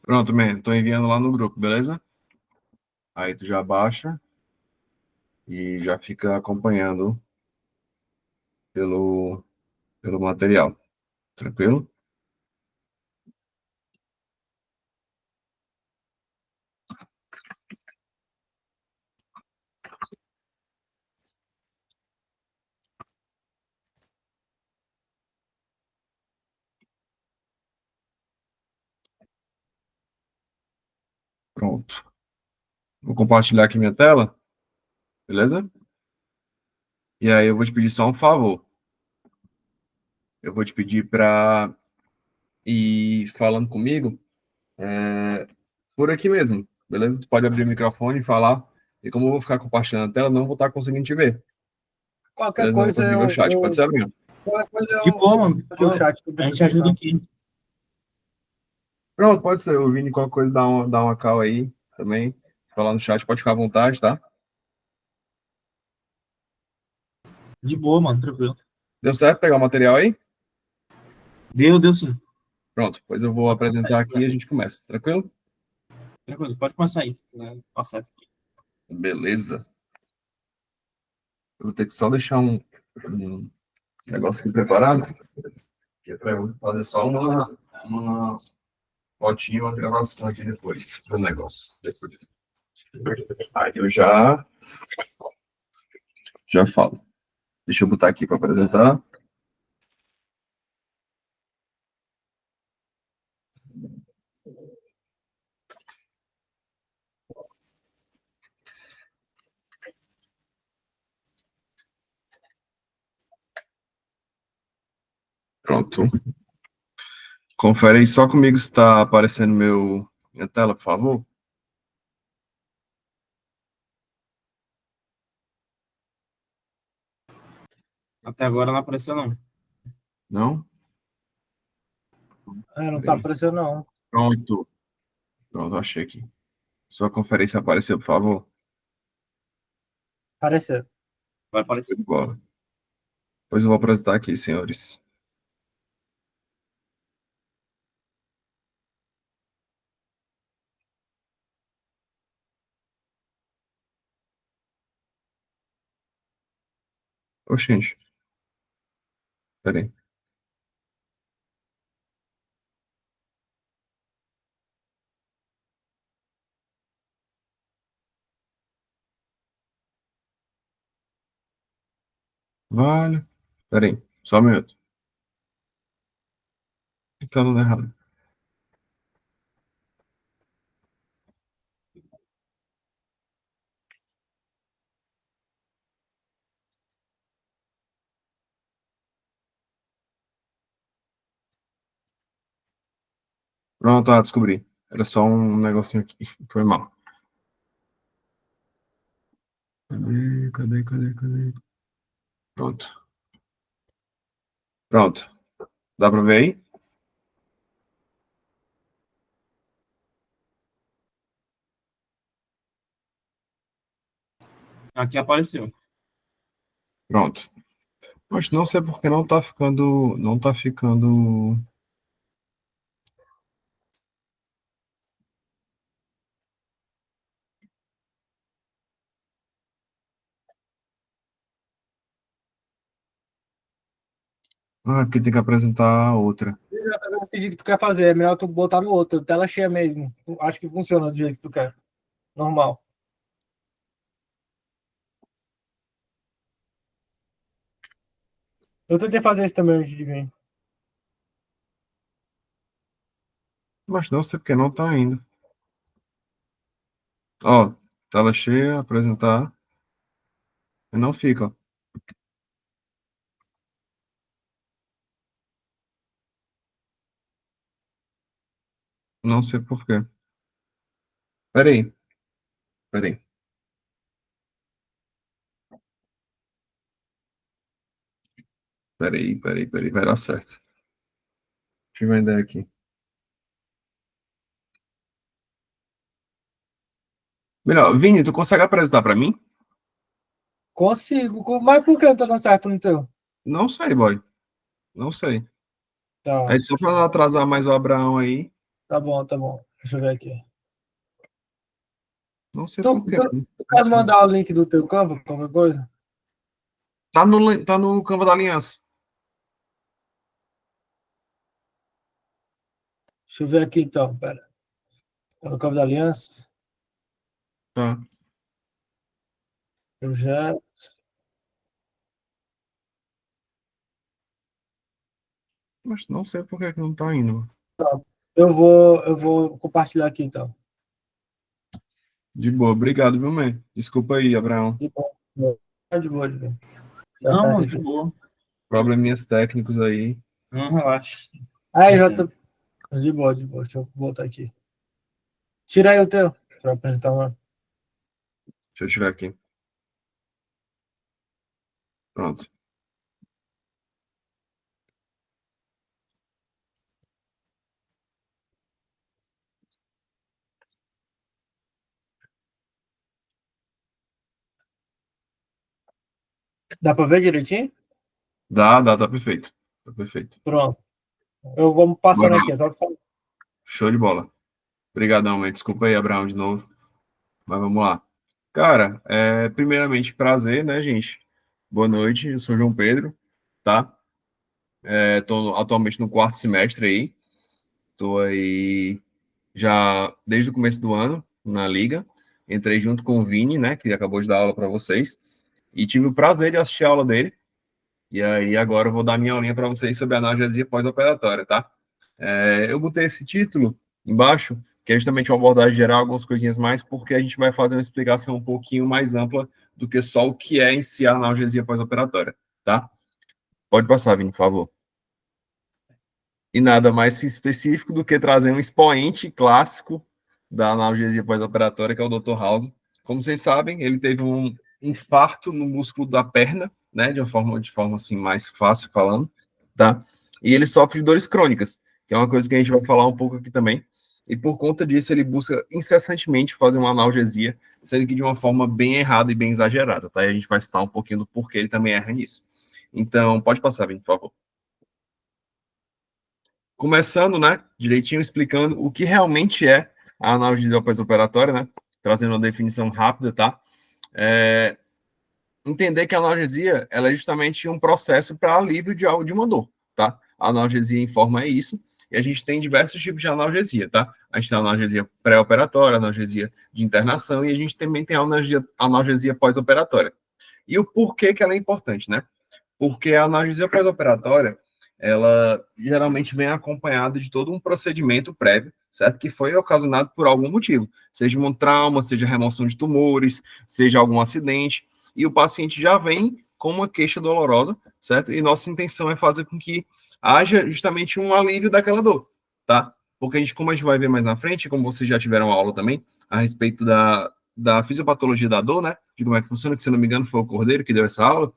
Pronto, man. Tô enviando lá no grupo, beleza? Aí tu já baixa e já fica acompanhando pelo, pelo material. Tranquilo? Pronto. Vou compartilhar aqui minha tela, beleza? E aí eu vou te pedir só um favor. Eu vou te pedir para ir falando comigo por aqui mesmo, beleza? Tu pode abrir o microfone e falar. E como eu vou ficar compartilhando a tela, não vou estar conseguindo te ver. Qualquer Beleza? Não vou coisa conseguir ver o chat. Pode ser, Abrião? qualquer coisa De boa, mano. aqui o chat. A gente ajuda aqui. Pronto, pode ser. O Vini, qualquer coisa, dá uma call aí também. Falar no chat, pode ficar à vontade, tá? De boa, mano, tranquilo. Deu certo pegar o material aí? Deu sim. Pronto, pois eu vou apresentar aqui e a gente começa. Tranquilo? Tranquilo, pode começar isso, né? Passar aqui. Beleza. Eu vou ter que só deixar um negócio aqui preparado, que é para eu fazer só uma fotinha, uma gravação aqui depois do negócio. Aí eu já falo. Deixa eu botar aqui para apresentar. Pronto. Confere aí só comigo se está aparecendo minha tela, por favor. Até agora não apareceu, não. Não? Não tá aparecendo, não. Pronto. Pronto, achei aqui. Sua conferência apareceu, por favor. Apareceu. Vai aparecer. Boa. Pois eu vou apresentar aqui, senhores. Oxente. Peraí. Vale. Peraí. Só um minuto. Tá dando errado. Pronto, descobri. Era só um negocinho aqui. Foi mal. Cadê? Pronto. Pronto. Dá pra ver aí? Aqui apareceu. Pronto. Mas não sei porque não tá ficando. Não tá ficando. Porque tem que apresentar a outra. Eu já tá vendo o pedido que tu quer fazer. É melhor tu botar no outro. Tela cheia mesmo. Acho que funciona do jeito que tu quer. Normal. Eu tentei fazer isso também antes de vir. Mas não sei porque não tá indo. Ó, tela cheia, apresentar. E não fica, ó. Não sei por quê. Peraí. Peraí. Peraí. Vai dar certo. Tive uma ideia aqui. Melhor, Vini, tu consegue apresentar pra mim? Consigo. Mas por que não tá dando certo no teu? Não sei, boy. Não sei. Tá. Aí só pra não atrasar mais o Abraão aí. Tá bom. Deixa eu ver aqui. Não sei Então, por quê. tu quer mandar o link do teu Canva, qualquer coisa? Tá no Canva da Aliança. Deixa eu ver aqui então, pera. Tá no Canva da Aliança. Tá. Projeto. Mas não sei por que não tá indo. Eu vou compartilhar aqui então. De boa, obrigado, viu, man? Desculpa aí, Abraão. De boa. De boa, de boa. Tá Não, certo mano, aqui. de boa. Probleminhas técnicos aí. Não, relaxa. Aí, já tô. De boa, de boa. Deixa eu voltar aqui. Tira aí o teu. Pra apresentar uma. Deixa eu tirar aqui. Pronto. Dá pra ver direitinho? Tá perfeito. Tá perfeito. Pronto. Eu vou passando Bora lá. aqui. Só que Show de bola. Obrigadão, man. Desculpa aí, Abraão, de novo. Mas vamos lá. Cara, primeiramente, prazer, né, gente? Boa noite, eu sou o João Pedro, tá? Tô atualmente no quarto semestre aí. Tô aí já desde o começo do ano na liga. Entrei junto com o Vini, né, que acabou de dar aula para vocês. E tive o prazer de assistir a aula dele. E aí agora eu vou dar minha aulinha para vocês sobre analgesia pós-operatória, tá? Eu botei esse título embaixo, que é justamente uma abordagem geral, algumas coisinhas mais, porque a gente vai fazer uma explicação um pouquinho mais ampla do que só o que é em si a analgesia pós-operatória, tá? Pode passar, Vini, por favor. E nada mais específico do que trazer um expoente clássico da analgesia pós-operatória, que é o Dr. House. Como vocês sabem, ele teve um infarto no músculo da perna, né, de forma assim mais fácil falando, tá? E ele sofre de dores crônicas, que é uma coisa que a gente vai falar um pouco aqui também. E por conta disso, ele busca incessantemente fazer uma analgesia, sendo que de uma forma bem errada e bem exagerada, tá? E a gente vai citar um pouquinho do porquê ele também erra nisso. Então, pode passar, Vini, por favor. Começando, né, direitinho explicando o que realmente é a analgesia pós-operatória, né, trazendo uma definição rápida, tá? Entender que a analgesia, ela é justamente um processo para alívio de uma dor, tá? A analgesia em forma é isso, e a gente tem diversos tipos de analgesia, tá? A gente tem a analgesia pré-operatória, analgesia de internação, e a gente também tem a analgesia pós-operatória. E o porquê que ela é importante, né? Porque a analgesia pós-operatória, ela geralmente vem acompanhada de todo um procedimento prévio, certo? Que foi ocasionado por algum motivo, seja um trauma, seja remoção de tumores, seja algum acidente, e o paciente já vem com uma queixa dolorosa, certo? E nossa intenção é fazer com que haja justamente um alívio daquela dor, tá? Porque como a gente vai ver mais na frente, como vocês já tiveram aula também, a respeito da fisiopatologia da dor, né? De como é que funciona, que se não me engano foi o Cordeiro que deu essa aula.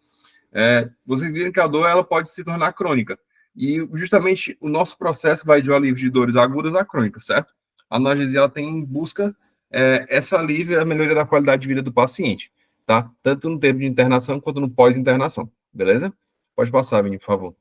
Vocês viram que a dor ela pode se tornar crônica. E justamente o nosso processo vai de um alívio de dores agudas a crônicas, certo? A analgesia ela tem em busca essa alívio e a melhoria da qualidade de vida do paciente, tá? Tanto no tempo de internação quanto no pós-internação, beleza? Pode passar, Vini, por favor.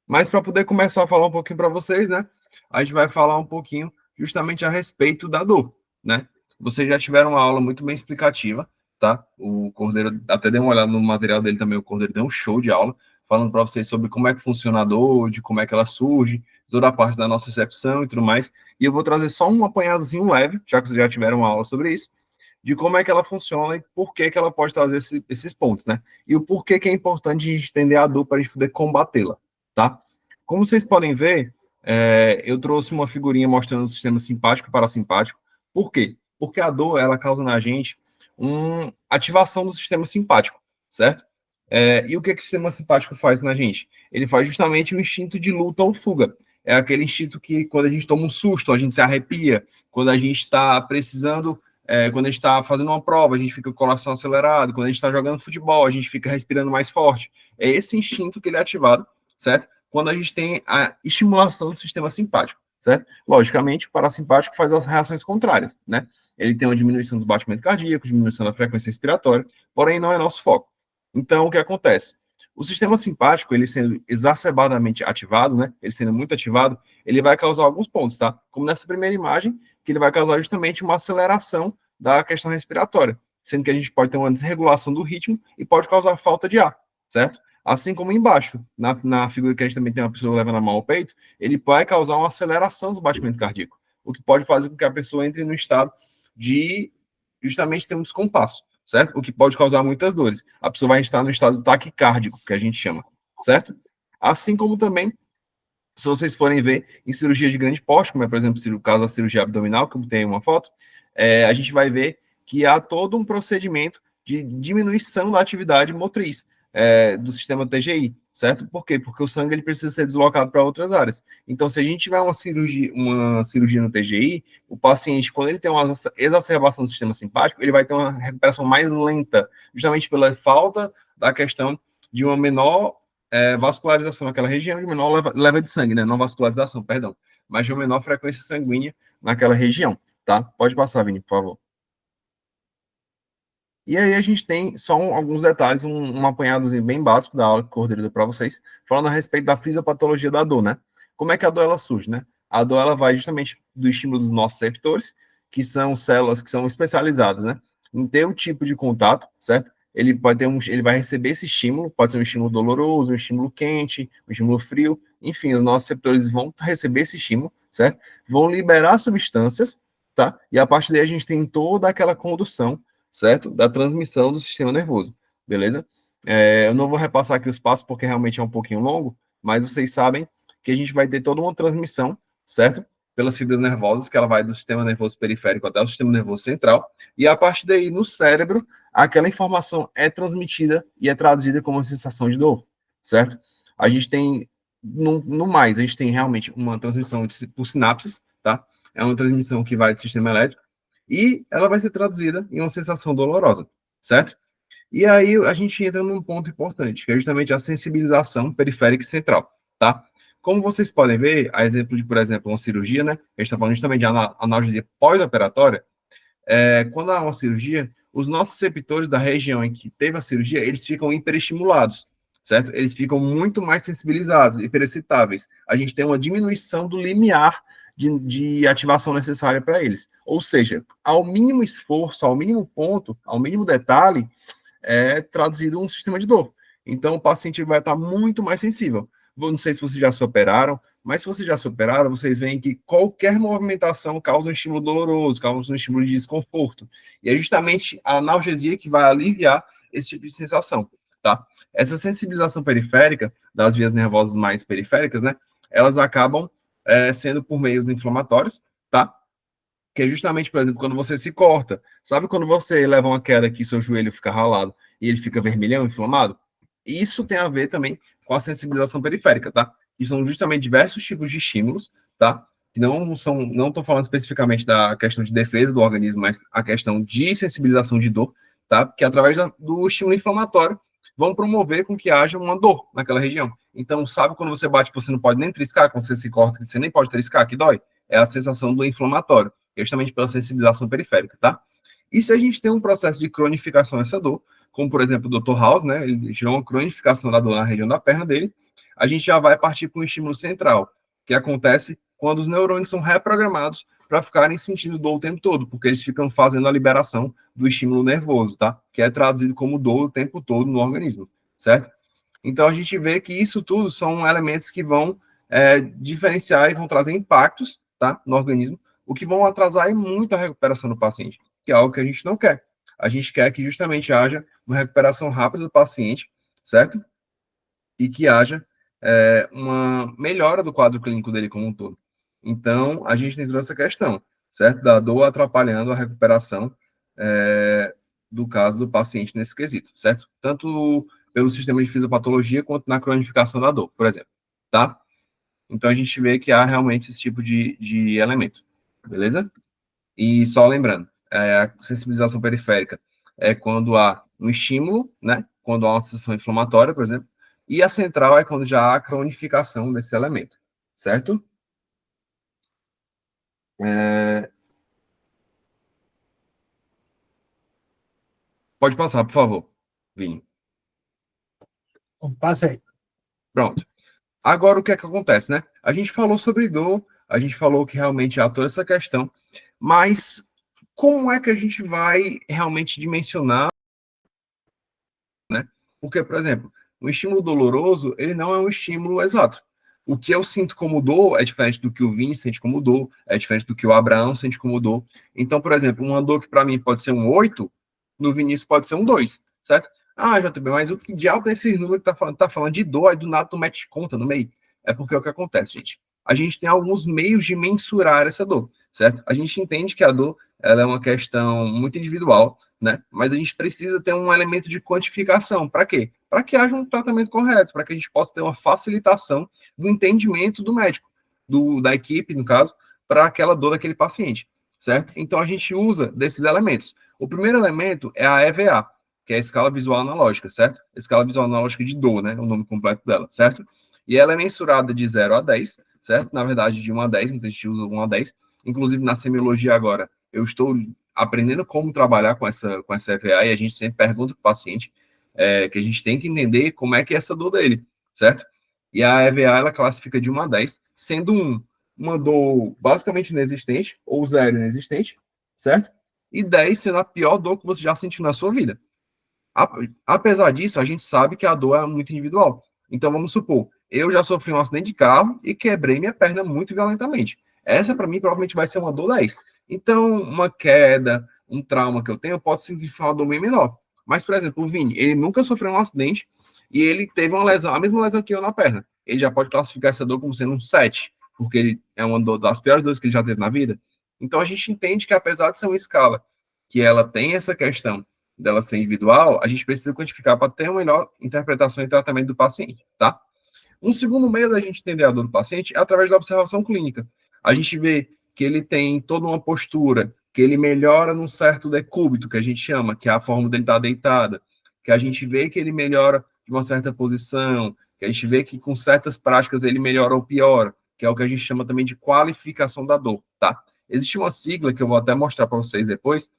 Mas para poder começar a falar um pouquinho para vocês, né? A gente vai falar um pouquinho justamente a respeito da dor, né? Vocês já tiveram uma aula muito bem explicativa, tá? O Cordeiro, até deu uma olhada no material dele também, o Cordeiro deu um show de aula, falando para vocês sobre como é que funciona a dor, de como é que ela surge, toda a parte da nossa recepção e tudo mais. E eu vou trazer só um apanhadozinho leve, já que vocês já tiveram uma aula sobre isso, de como é que ela funciona e por que que ela pode trazer esses pontos, né? E o porquê que é importante a gente entender a dor para a gente poder combatê-la, tá? Como vocês podem ver, eu trouxe uma figurinha mostrando o sistema simpático e parasimpático. Por quê? Porque a dor, ela causa na gente uma ativação do sistema simpático, certo? E o que o sistema simpático faz na gente? Ele faz justamente o instinto de luta ou fuga. É aquele instinto que, quando a gente toma um susto, a gente se arrepia. Quando a gente está precisando, quando a gente está fazendo uma prova, a gente fica com o coração acelerado. Quando a gente está jogando futebol, a gente fica respirando mais forte. É esse instinto que ele é ativado, certo? Quando a gente tem a estimulação do sistema simpático, certo? Logicamente, o parasimpático faz as reações contrárias, né? Ele tem uma diminuição dos batimentos cardíacos, diminuição da frequência respiratória, porém não é nosso foco. Então, o que acontece? O sistema simpático, ele sendo exacerbadamente ativado, né? Ele sendo muito ativado, ele vai causar alguns pontos, tá? Como nessa primeira imagem, que ele vai causar justamente uma aceleração da questão respiratória, sendo que a gente pode ter uma desregulação do ritmo e pode causar falta de ar, certo? Assim como embaixo, na figura que a gente também tem uma pessoa levando a mão ao peito, ele vai causar uma aceleração do batimento cardíaco, o que pode fazer com que a pessoa entre no estado de justamente ter um descompasso, certo? O que pode causar muitas dores. A pessoa vai estar no estado taquicárdico, que a gente chama, certo? Assim como também, se vocês forem ver em cirurgia de grande porte, como é, por exemplo, o caso da cirurgia abdominal, que eu tenho uma foto, a gente vai ver que há todo um procedimento de diminuição da atividade motriz do sistema TGI, certo? Por quê? Porque o sangue ele precisa ser deslocado para outras áreas. Então, se a gente tiver uma cirurgia no TGI, o paciente, quando ele tem uma exacerbação do sistema simpático, ele vai ter uma recuperação mais lenta, justamente pela falta da questão de uma menor vascularização naquela região, de menor leva de sangue, né? Não vascularização, perdão, mas de uma menor frequência sanguínea naquela região, tá? Pode passar, Vini, por favor. E aí a gente tem só alguns detalhes, um apanhadozinho bem básico da aula que o Cordeiro deu para vocês, falando a respeito da fisiopatologia da dor, né? Como é que a dor ela surge, né? A dor ela vai justamente do estímulo dos nossos receptores, que são células que são especializadas, né? Em ter um tipo de contato, certo? Ele pode ter ele vai receber esse estímulo, pode ser um estímulo doloroso, um estímulo quente, um estímulo frio, enfim, os nossos receptores vão receber esse estímulo, certo? Vão liberar substâncias, tá? E a partir daí a gente tem toda aquela condução, certo? Da transmissão do sistema nervoso, beleza? Eu não vou repassar aqui os passos porque realmente é um pouquinho longo, mas vocês sabem que a gente vai ter toda uma transmissão, certo? Pelas fibras nervosas, que ela vai do sistema nervoso periférico até o sistema nervoso central, e a partir daí, no cérebro, aquela informação é transmitida e é traduzida como uma sensação de dor, certo? A gente tem, no mais, a gente tem realmente uma transmissão por sinapses, tá? É uma transmissão que vai do sistema elétrico, e ela vai ser traduzida em uma sensação dolorosa, certo? E aí a gente entra num ponto importante, que é justamente a sensibilização periférica e central, tá? Como vocês podem ver, a exemplo de, por exemplo, uma cirurgia, né? A gente está falando justamente de analgesia pós-operatória. Quando há uma cirurgia, os nossos receptores da região em que teve a cirurgia, eles ficam hiperestimulados, certo? Eles ficam muito mais sensibilizados, hiperexcitáveis. A gente tem uma diminuição do limiar de ativação necessária para eles. Ou seja, ao mínimo esforço, ao mínimo ponto, ao mínimo detalhe, é traduzido um sistema de dor. Então, o paciente vai estar muito mais sensível. Não sei se vocês já se operaram, mas se vocês já se operaram, vocês veem que qualquer movimentação causa um estímulo doloroso, causa um estímulo de desconforto. E é justamente a analgesia que vai aliviar esse tipo de sensação, tá? Essa sensibilização periférica, das vias nervosas mais periféricas, né? Elas acabam sendo por meios inflamatórios, tá? Que é justamente, por exemplo, quando você se corta. Sabe quando você leva uma queda que seu joelho fica ralado e ele fica vermelhão, inflamado? Isso tem a ver também com a sensibilização periférica, tá? Que são justamente diversos tipos de estímulos, tá? Que não estou falando especificamente da questão de defesa do organismo, mas a questão de sensibilização de dor, tá? Que através do estímulo inflamatório vão promover com que haja uma dor naquela região. Então, sabe quando você bate que você não pode nem triscar, quando você se corta, que você nem pode triscar, que dói? É a sensação do inflamatório, justamente pela sensibilização periférica, tá? E se a gente tem um processo de cronificação dessa dor, como por exemplo o Dr. House, né, ele tirou uma cronificação da dor na região da perna dele, a gente já vai partir para um estímulo central, que acontece quando os neurônios são reprogramados para ficarem sentindo dor o tempo todo, porque eles ficam fazendo a liberação do estímulo nervoso, tá? Que é traduzido como dor o tempo todo no organismo, certo? Então a gente vê que isso tudo são elementos que vão diferenciar e vão trazer impactos, tá, no organismo, o que vão atrasar muito a recuperação do paciente, que é algo que a gente não quer. A gente quer que justamente haja uma recuperação rápida do paciente, certo? E que haja uma melhora do quadro clínico dele como um todo. Então, a gente tem toda essa questão, certo? Da dor atrapalhando a recuperação do caso do paciente nesse quesito, certo? Tanto pelo sistema de fisiopatologia quanto na cronificação da dor, por exemplo, tá? Então, a gente vê que há realmente esse tipo de elemento, beleza? E só lembrando, a sensibilização periférica é quando há um estímulo, né? Quando há uma sensação inflamatória, por exemplo, e a central é quando já há cronificação desse elemento, certo? Pode passar, por favor, Vini. Passa aí. Pronto. Agora, o que é que acontece, né? A gente falou sobre dor, a gente falou que realmente há toda essa questão, mas como é que a gente vai realmente dimensionar, né? Porque, por exemplo, um estímulo doloroso, ele não é um estímulo exato. O que eu sinto como dor é diferente do que o Vini sente como dor, é diferente do que o Abraão sente como dor. Então, por exemplo, uma dor que para mim pode ser um 8, no Vinícius pode ser um 2, certo? Ah, JB, mas o que diabo é esse número que tá falando? Tá falando de dor, aí do nada tu mete conta no meio. É porque é o que acontece, gente. A gente tem alguns meios de mensurar essa dor, certo? A gente entende que a dor ela é uma questão muito individual, né? Mas a gente precisa ter um elemento de quantificação. Para quê? Para que haja um tratamento correto, para que a gente possa ter uma facilitação do entendimento do médico, da equipe, no caso, para aquela dor daquele paciente, certo? Então a gente usa desses elementos. O primeiro elemento é a EVA, que é a escala visual analógica, certo? Escala visual analógica de dor, né? O nome completo dela, certo? E ela é mensurada de 0 a 10, certo? Na verdade, de 1 a 10, então a gente usa 1 a 10. Inclusive, na semiologia agora, eu estou aprendendo como trabalhar com essa EVA e a gente sempre pergunta para o paciente que a gente tem que entender como é que é essa dor dele, certo? E a EVA, ela classifica de 1 a 10, sendo uma dor basicamente inexistente, ou 0 inexistente, certo? E 10 sendo a pior dor que você já sentiu na sua vida. Apesar disso, a gente sabe que a dor é muito individual. Então, vamos supor, eu já sofri um acidente de carro e quebrei minha perna muito violentamente. Essa, para mim, provavelmente vai ser uma dor 10. Então, uma queda, um trauma que eu tenho, pode significar uma dor bem menor. Mas, por exemplo, o Vini, ele nunca sofreu um acidente e ele teve uma lesão, a mesma lesão que eu na perna. Ele já pode classificar essa dor como sendo um 7, porque ele é uma dor das piores dores que ele já teve na vida. Então, a gente entende que, apesar de ser uma escala que ela tem essa questão dela ser individual, a gente precisa quantificar para ter uma melhor interpretação e tratamento do paciente, tá? Um segundo meio da gente entender a dor do paciente é através da observação clínica. A gente vê que ele tem toda uma postura, que ele melhora num certo decúbito, que a gente chama, que é a forma dele estar deitada, que a gente vê que ele melhora de uma certa posição, que a gente vê que com certas práticas ele melhora ou piora, que é o que a gente chama também de qualificação da dor, tá? Existe uma sigla que eu vou até mostrar para vocês depois,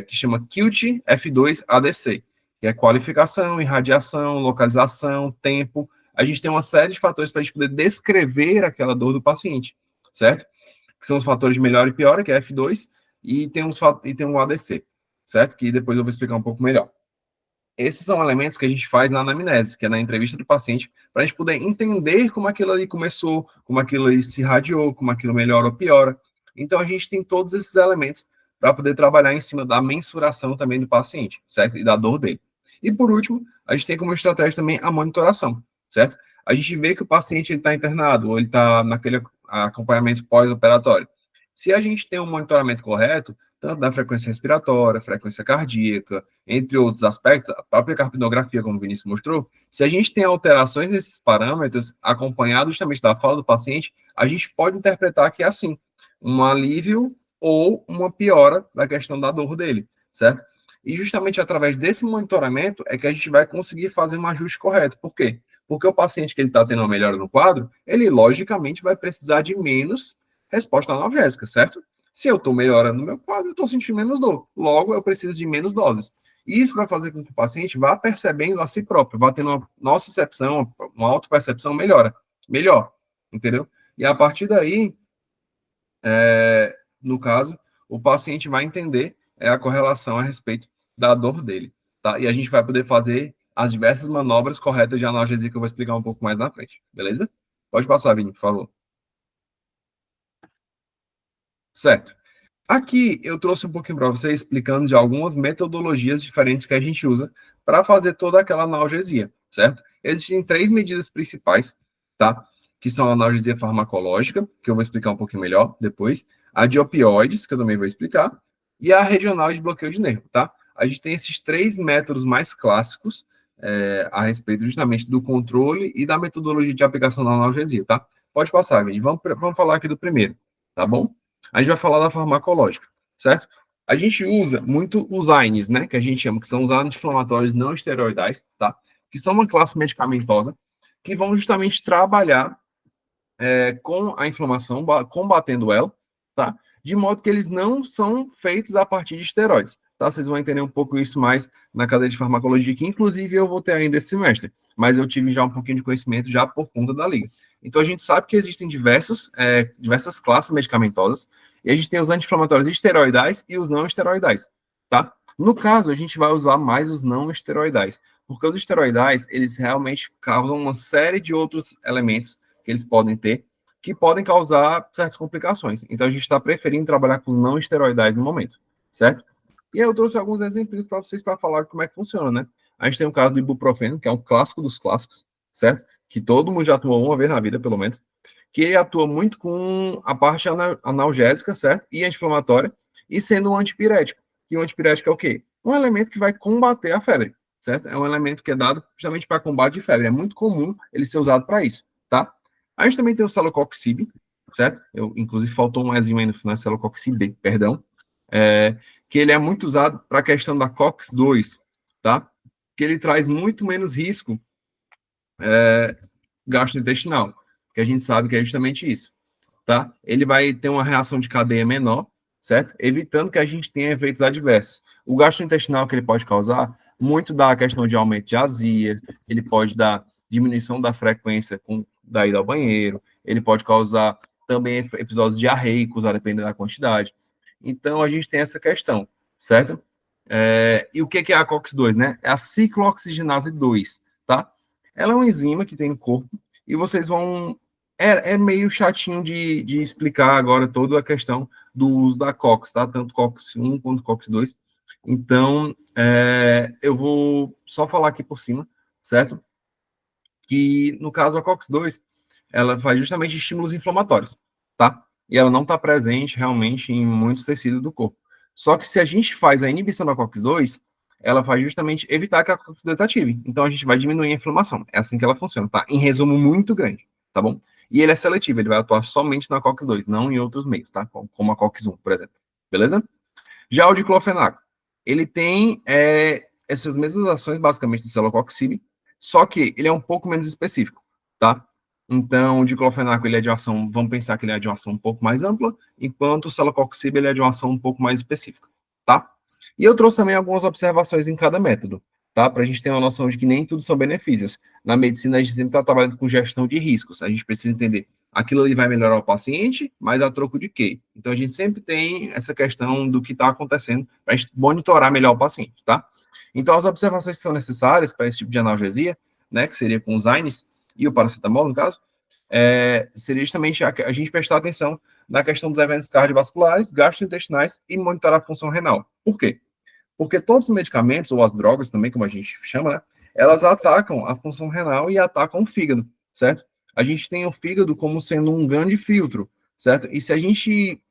que chama QT F2 ADC, que é qualificação, irradiação, localização, tempo. A gente tem uma série de fatores para a gente poder descrever aquela dor do paciente, certo? Que são os fatores de melhora e piora, que é F2, e tem um ADC, certo? Que depois eu vou explicar um pouco melhor. Esses são elementos que a gente faz na anamnese, que é na entrevista do paciente, para a gente poder entender como aquilo ali começou, como aquilo ali se irradiou, como aquilo melhora ou piora. Então, a gente tem todos esses elementos para poder trabalhar em cima da mensuração também do paciente, certo? E da dor dele. E, por último, a gente tem como estratégia também a monitoração, certo? A gente vê que o paciente está internado, ou ele está naquele acompanhamento pós-operatório. Se a gente tem um monitoramento correto, tanto da frequência respiratória, frequência cardíaca, entre outros aspectos, a própria carpinografia, como o Vinícius mostrou, se a gente tem alterações nesses parâmetros, acompanhado justamente da fala do paciente, a gente pode interpretar que é assim, um alívio ou uma piora da questão da dor dele, certo? E justamente através desse monitoramento é que a gente vai conseguir fazer um ajuste correto. Por quê? Porque o paciente que ele está tendo uma melhora no quadro, ele logicamente vai precisar de menos resposta analgésica, certo? Se eu estou melhorando no meu quadro, eu estou sentindo menos dor. Logo, eu preciso de menos doses. E isso vai fazer com que o paciente vá percebendo a si próprio, vá tendo uma nocicepção, uma autopercepção melhor, entendeu? E a partir daí, no caso, o paciente vai entender a correlação a respeito da dor dele, tá? E a gente vai poder fazer as diversas manobras corretas de analgesia que eu vou explicar um pouco mais na frente, beleza? Pode passar, Vini, por favor. Certo. Aqui eu trouxe um pouquinho para você explicando de algumas metodologias diferentes que a gente usa para fazer toda aquela analgesia, certo? Existem 3 medidas principais, tá? Que são a analgesia farmacológica, que eu vou explicar um pouquinho melhor depois, a de opioides, que eu também vou explicar, e a regional de bloqueio de nervo, tá? A gente tem esses 3 métodos mais clássicos a respeito justamente do controle e da metodologia de aplicação da analgesia, tá? Pode passar, Vini. Vamos falar aqui do primeiro, tá bom? A gente vai falar da farmacológica, certo? A gente usa muito os AINES, né? Que a gente chama, que são os anti-inflamatórios não esteroidais, tá? Que são uma classe medicamentosa que vão justamente trabalhar com a inflamação, combatendo ela, tá? De modo que eles não são feitos a partir de esteroides, tá? Vocês vão entender um pouco isso mais na cadeia de farmacologia, que inclusive eu vou ter ainda esse semestre. mas eu tive já um pouquinho de conhecimento já por conta da liga. Então, a gente sabe que existem diversas classes medicamentosas, e a gente tem os anti-inflamatórios esteroidais e os não esteroidais, tá? No caso, a gente vai usar mais os não esteroidais, porque os esteroidais, eles realmente causam uma série de outros elementos que eles podem ter, que podem causar certas complicações. Então, a gente está preferindo trabalhar com não esteroidais no momento, certo? E aí eu trouxe alguns exemplos para vocês para falar como é que funciona, né? A gente tem o caso do ibuprofeno, que é um clássico dos clássicos, certo? Que todo mundo já tomou uma vez na vida, pelo menos, que ele atua muito com a parte analgésica, certo? E anti-inflamatória, e sendo um antipirético. E o antipirético é o quê? Um elemento que vai combater a febre, certo? É um elemento que é dado justamente para combate de febre. É muito comum ele ser usado para isso, tá? A gente também tem o celecoxib, certo? Inclusive, faltou um enzinho aí no final, celecoxib, perdão. Que ele é muito usado para a questão da COX-2, tá? Que ele traz muito menos risco gastrointestinal, que a gente sabe que é justamente isso, tá? Ele vai ter uma reação de cadeia menor, certo? Evitando que a gente tenha efeitos adversos. O gastrointestinal que ele pode causar, muito da questão de aumento de azia, ele pode dar diminuição da frequência da ida ao banheiro, ele pode causar também episódios diarreicos, a depender da quantidade. Então, a gente tem essa questão, certo? E o que é a COX-2, né? É a ciclooxigenase 2, tá? Ela é uma enzima que tem no corpo e vocês vão... É meio chatinho de explicar agora toda a questão do uso da COX, tá? Tanto COX-1 quanto COX-2. Então, eu vou só falar aqui por cima, certo? Que, no caso, a COX-2, ela faz justamente estímulos inflamatórios, tá? E ela não está presente realmente em muitos tecidos do corpo. Só que se a gente faz a inibição da COX-2, ela faz justamente evitar que a COX-2 ative. Então, a gente vai diminuir a inflamação. É assim que ela funciona, tá? Em resumo muito grande, tá bom? E ele é seletivo, ele vai atuar somente na COX-2, não em outros meios, tá? Como a COX-1, por exemplo. Beleza? Já o diclofenaco, ele tem essas mesmas ações, basicamente, do celecoxib, só que ele é um pouco menos específico, tá? Então, o diclofenaco, ele é de ação, vamos pensar que ele é de uma ação um pouco mais ampla, enquanto o celecoxib, ele é de uma ação um pouco mais específica, tá? E eu trouxe também algumas observações em cada método, tá? Para a gente ter uma noção de que nem tudo são benefícios. Na medicina, a gente sempre está trabalhando com gestão de riscos. A gente precisa entender aquilo ali vai melhorar o paciente, mas a troco de quê? Então, a gente sempre tem essa questão do que está acontecendo para a gente monitorar melhor o paciente, tá? Então, as observações que são necessárias para esse tipo de analgesia, né, que seria com os AINES e o paracetamol, no caso, seria justamente a gente prestar atenção na questão dos eventos cardiovasculares, gastrointestinais e monitorar a função renal. Por quê? Porque todos os medicamentos, ou as drogas também, como a gente chama, né, elas atacam a função renal e atacam o fígado, certo? A gente tem o fígado como sendo um grande filtro, certo? E se a gente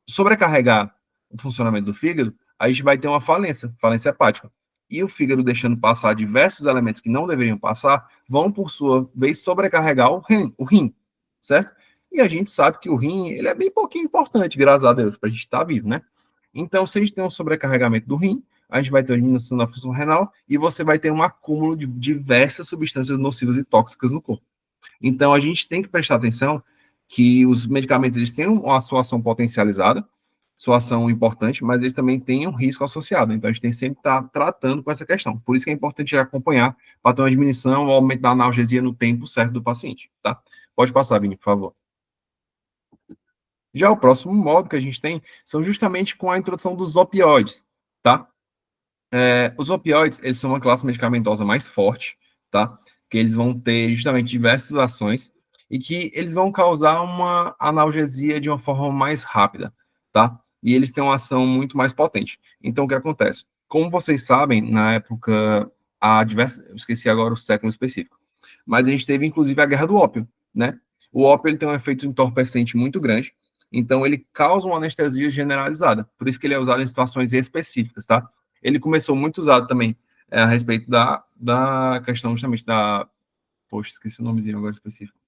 sobrecarregar o funcionamento do fígado, a gente vai ter uma falência hepática. E o fígado deixando passar diversos elementos que não deveriam passar, vão, por sua vez, sobrecarregar o rim, certo? E a gente sabe que o rim, ele é bem pouquinho importante, graças a Deus, para a gente estar vivo, né? Então, se a gente tem um sobrecarregamento do rim, a gente vai ter uma diminuição da função renal e você vai ter um acúmulo de diversas substâncias nocivas e tóxicas no corpo. Então, a gente tem que prestar atenção que os medicamentos, eles têm uma sua ação potencializada, sua ação importante, mas eles também têm um risco associado. Então, a gente tem que sempre estar tratando com essa questão. Por isso que é importante acompanhar para ter uma diminuição ou aumento da analgesia no tempo certo do paciente, tá? Pode passar, Vini, por favor. Já o próximo modo que a gente tem são justamente com a introdução dos opioides, tá? Os opioides, eles são uma classe medicamentosa mais forte, tá? Que eles vão ter justamente diversas ações e que eles vão causar uma analgesia de uma forma mais rápida, tá? E eles têm uma ação muito mais potente. Então, o que acontece? Como vocês sabem, na época, eu esqueci agora o século específico, mas a gente teve, inclusive, a guerra do ópio, né? O ópio, ele tem um efeito entorpecente muito grande, então ele causa uma anestesia generalizada, por isso que ele é usado em situações específicas, tá? Ele começou muito usado também a respeito da questão justamente da... Poxa, esqueci o nomezinho agora específico.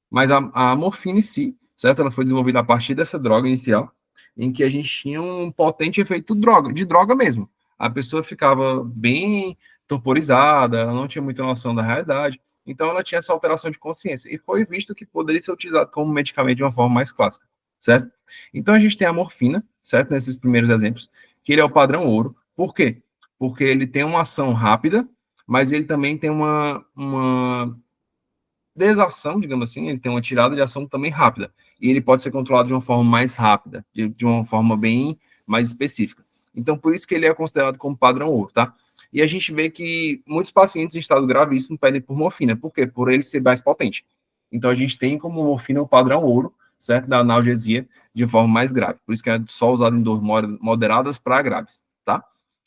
Mas a morfina em si, certo? Ela foi desenvolvida a partir dessa droga inicial, em que a gente tinha um potente efeito de droga mesmo. A pessoa ficava bem torporizada, ela não tinha muita noção da realidade, então ela tinha essa alteração de consciência. E foi visto que poderia ser utilizado como medicamento de uma forma mais clássica, certo? Então a gente tem a morfina, certo? Nesses primeiros exemplos, que ele é o padrão ouro. Por quê? Porque ele tem uma ação rápida, mas ele também tem uma desação, digamos assim, ele tem uma tirada de ação também rápida. E ele pode ser controlado de uma forma mais rápida, de uma forma bem mais específica. Então, por isso que ele é considerado como padrão ouro, tá? E a gente vê que muitos pacientes em estado gravíssimo pedem por morfina. Por quê? Por ele ser mais potente. Então, a gente tem como morfina o padrão ouro, certo? Da analgesia de forma mais grave. Por isso que é só usado em dores moderadas para graves, tá?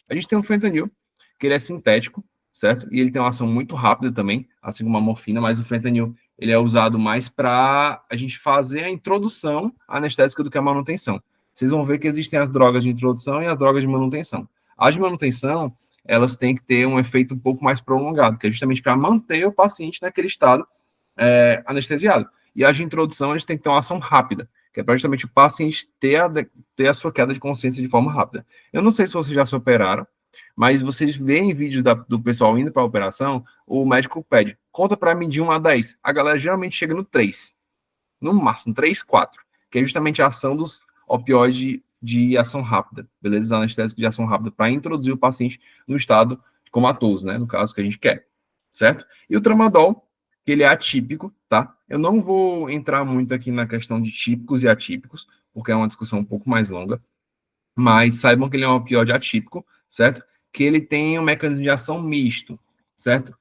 A gente tem o fentanil, que ele é sintético, certo? E ele tem uma ação muito rápida também, assim como a morfina, mas o fentanil ele é usado mais para a gente fazer a introdução anestésica do que a manutenção. Vocês vão ver que existem as drogas de introdução e as drogas de manutenção. As de manutenção, elas têm que ter um efeito um pouco mais prolongado, que é justamente para manter o paciente naquele estado anestesiado. E as de introdução, eles têm que ter uma ação rápida, que é para justamente o paciente ter a sua queda de consciência de forma rápida. Eu não sei se vocês já se operaram, mas vocês veem vídeos do pessoal indo para a operação, o médico pede, conta para mim de 1 a 10. A galera geralmente chega no 3, no máximo 3, 4, que é justamente a ação dos opioides de ação rápida, beleza? Os anestésicos de ação rápida, para introduzir o paciente no estado comatoso, né? No caso que a gente quer, certo? E o tramadol, que ele é atípico, tá? Eu não vou entrar muito aqui na questão de típicos e atípicos, porque é uma discussão um pouco mais longa, mas saibam que ele é um opioide atípico, certo? Que ele tem um mecanismo de ação misto, certo?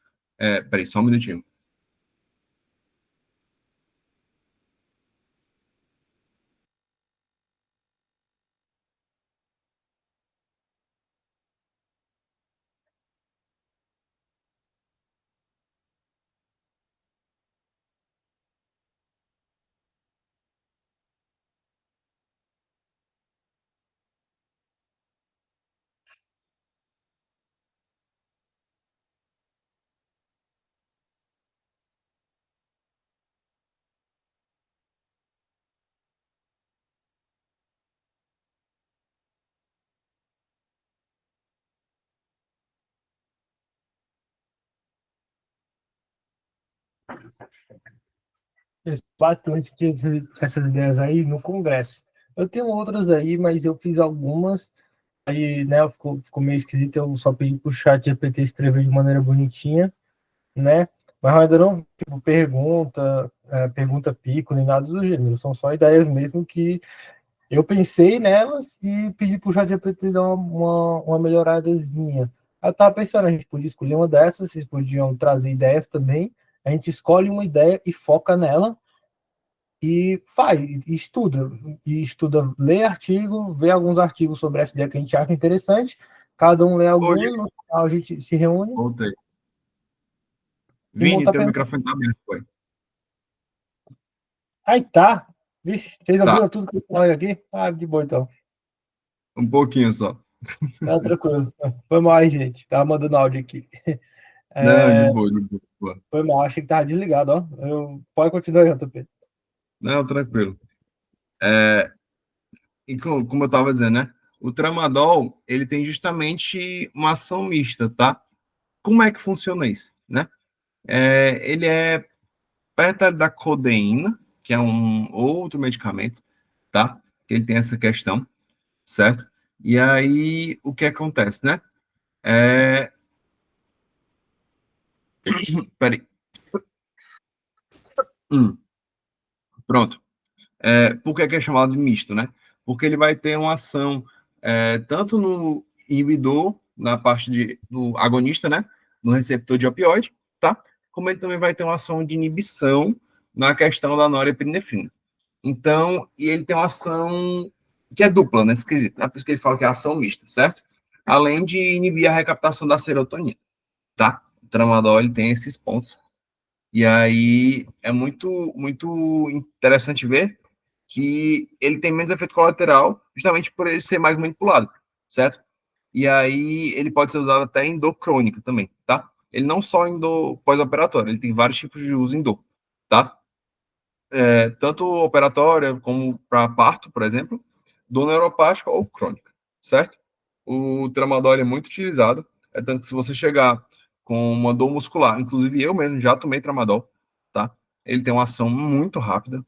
Peraí, só um minutinho. Basicamente, tive essas ideias aí no Congresso. Eu tenho outras aí, mas eu fiz algumas. Aí, né, ficou meio esquisito. Eu só pedi pro chat GPT escrever de maneira bonitinha, né? Mas eu ainda não, tipo, pergunta pico, nem nada do gênero. São só ideias mesmo que eu pensei nelas e pedi pro chat GPT dar uma melhoradazinha. Aí eu tava pensando, a gente podia escolher uma dessas, vocês podiam trazer ideias também. A gente escolhe uma ideia e foca nela e faz, e estuda, lê artigo, vê alguns artigos sobre essa ideia que a gente acha interessante, cada um lê algum, Oi, no final a gente se reúne voltei. e Vini, monta a teu pergunta. microfone tá aberto, foi. Aí tá, vixe, vocês Tá, ouviram tudo que eu falei aqui? Ah, de boa então, um pouquinho só. tá tranquilo, foi mal aí, gente, tava mandando áudio aqui, Não, de boa, de boa. foi mal, achei que tava desligado, ó, pode continuar aí, JP. Não, tranquilo. E como eu estava dizendo, né? O tramadol, ele tem justamente uma ação mista, tá? Como é que funciona isso, né? Ele é perto da codeína, que é um outro medicamento, tá? Que ele tem essa questão, certo? E aí, o que acontece, né? Peraí. Pronto. Por que é chamado de misto, né? Porque ele vai ter uma ação tanto no inibidor, na parte do agonista, né? No receptor de opioide, tá? Como ele também vai ter uma ação de inibição na questão da norepinefrina. Então, e ele tem uma ação que é dupla, nesse quesito, né? Por isso que ele fala que é ação mista, certo? Além de inibir a recaptação da serotonina, tá? O tramadol, ele tem esses pontos. E aí, é muito, muito interessante ver que ele tem menos efeito colateral, justamente por ele ser mais manipulado, certo? E aí ele pode ser usado até em dor crônica também, tá? Ele não só em dor pós-operatória, ele tem vários tipos de uso em dor, tá? Tanto operatória como para parto, por exemplo, dor neuropática ou crônica, certo? O tramadol é muito utilizado, tanto que se você chegar com uma dor muscular, inclusive eu mesmo já tomei tramadol, tá? Ele tem uma ação muito rápida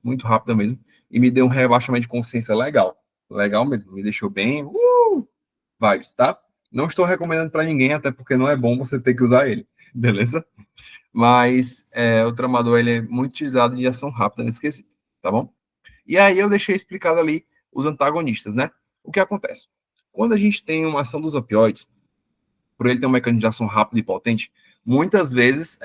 mesmo, e me deu um rebaixamento de consciência legal, legal mesmo, me deixou bem, vibes, tá? Não estou recomendando para ninguém, até porque não é bom você ter que usar ele, beleza? Mas o tramador ele é muito utilizado de ação rápida nesse quesito, tá bom? E aí eu deixei explicado ali os antagonistas, né? O que acontece? Quando a gente tem uma ação dos opioides, por ele ter um mecanismo de ação rápido e potente, muitas vezes,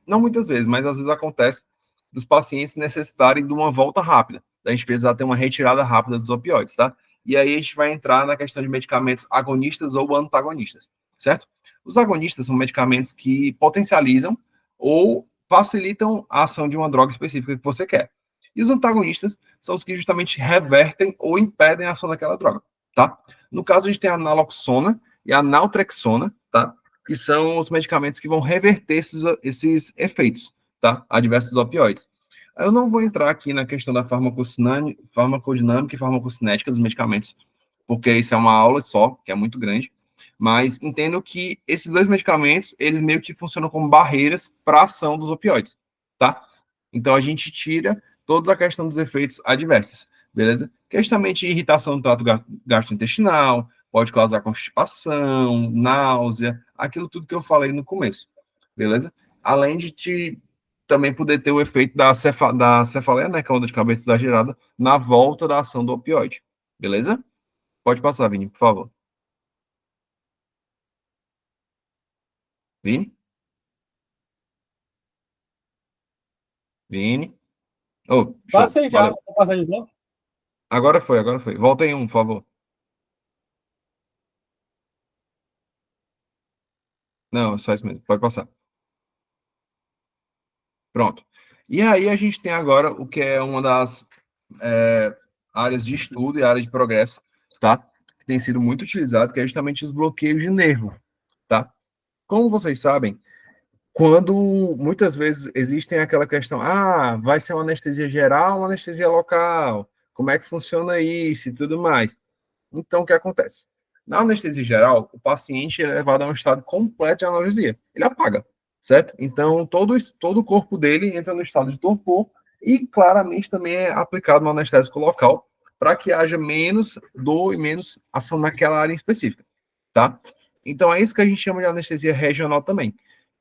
não muitas vezes, mas às vezes acontece dos pacientes necessitarem de uma volta rápida, da gente precisar ter uma retirada rápida dos opioides, tá? E aí a gente vai entrar na questão de medicamentos agonistas ou antagonistas, certo? Os agonistas são medicamentos que potencializam ou facilitam a ação de uma droga específica que você quer. E os antagonistas são os que justamente revertem ou impedem a ação daquela droga, tá? No caso, a gente tem a naloxona e a naltrexona, tá? Que são os medicamentos que vão reverter esses efeitos, tá? Adversos dos opioides. Eu não vou entrar aqui na questão da farmacodinâmica e farmacocinética dos medicamentos, porque isso é uma aula só, que é muito grande, mas entendo que esses dois medicamentos, eles meio que funcionam como barreiras para a ação dos opioides, tá? Então, a gente tira toda a questão dos efeitos adversos, beleza? Que é justamente irritação do trato gastrointestinal, pode causar constipação, náusea, aquilo tudo que eu falei no começo, beleza? Além de também poder ter o efeito da cefaleia, né, que é uma dor de cabeça exagerada, na volta da ação do opioide, beleza? Pode passar, Vini, por favor. Vini? Vini? Oh, show. Passei já, Valeu. vou passar de novo. Agora foi. Volta em um, por favor. Não, só isso mesmo. Pode passar. Pronto. E aí a gente tem agora o que é uma das áreas de estudo e área de progresso, tá? Que tem sido muito utilizado, que é justamente os bloqueios de nervo, tá? Como vocês sabem, quando muitas vezes existem aquela questão, vai ser uma anestesia geral, uma anestesia local, como é que funciona isso e tudo mais. Então, o que acontece? Na anestesia geral, o paciente é levado a um estado completo de analgesia. Ele apaga, certo? Então, todo o corpo dele entra no estado de torpor e, claramente, também é aplicado um anestésico local para que haja menos dor e menos ação naquela área específica, tá? Então, é isso que a gente chama de anestesia regional também.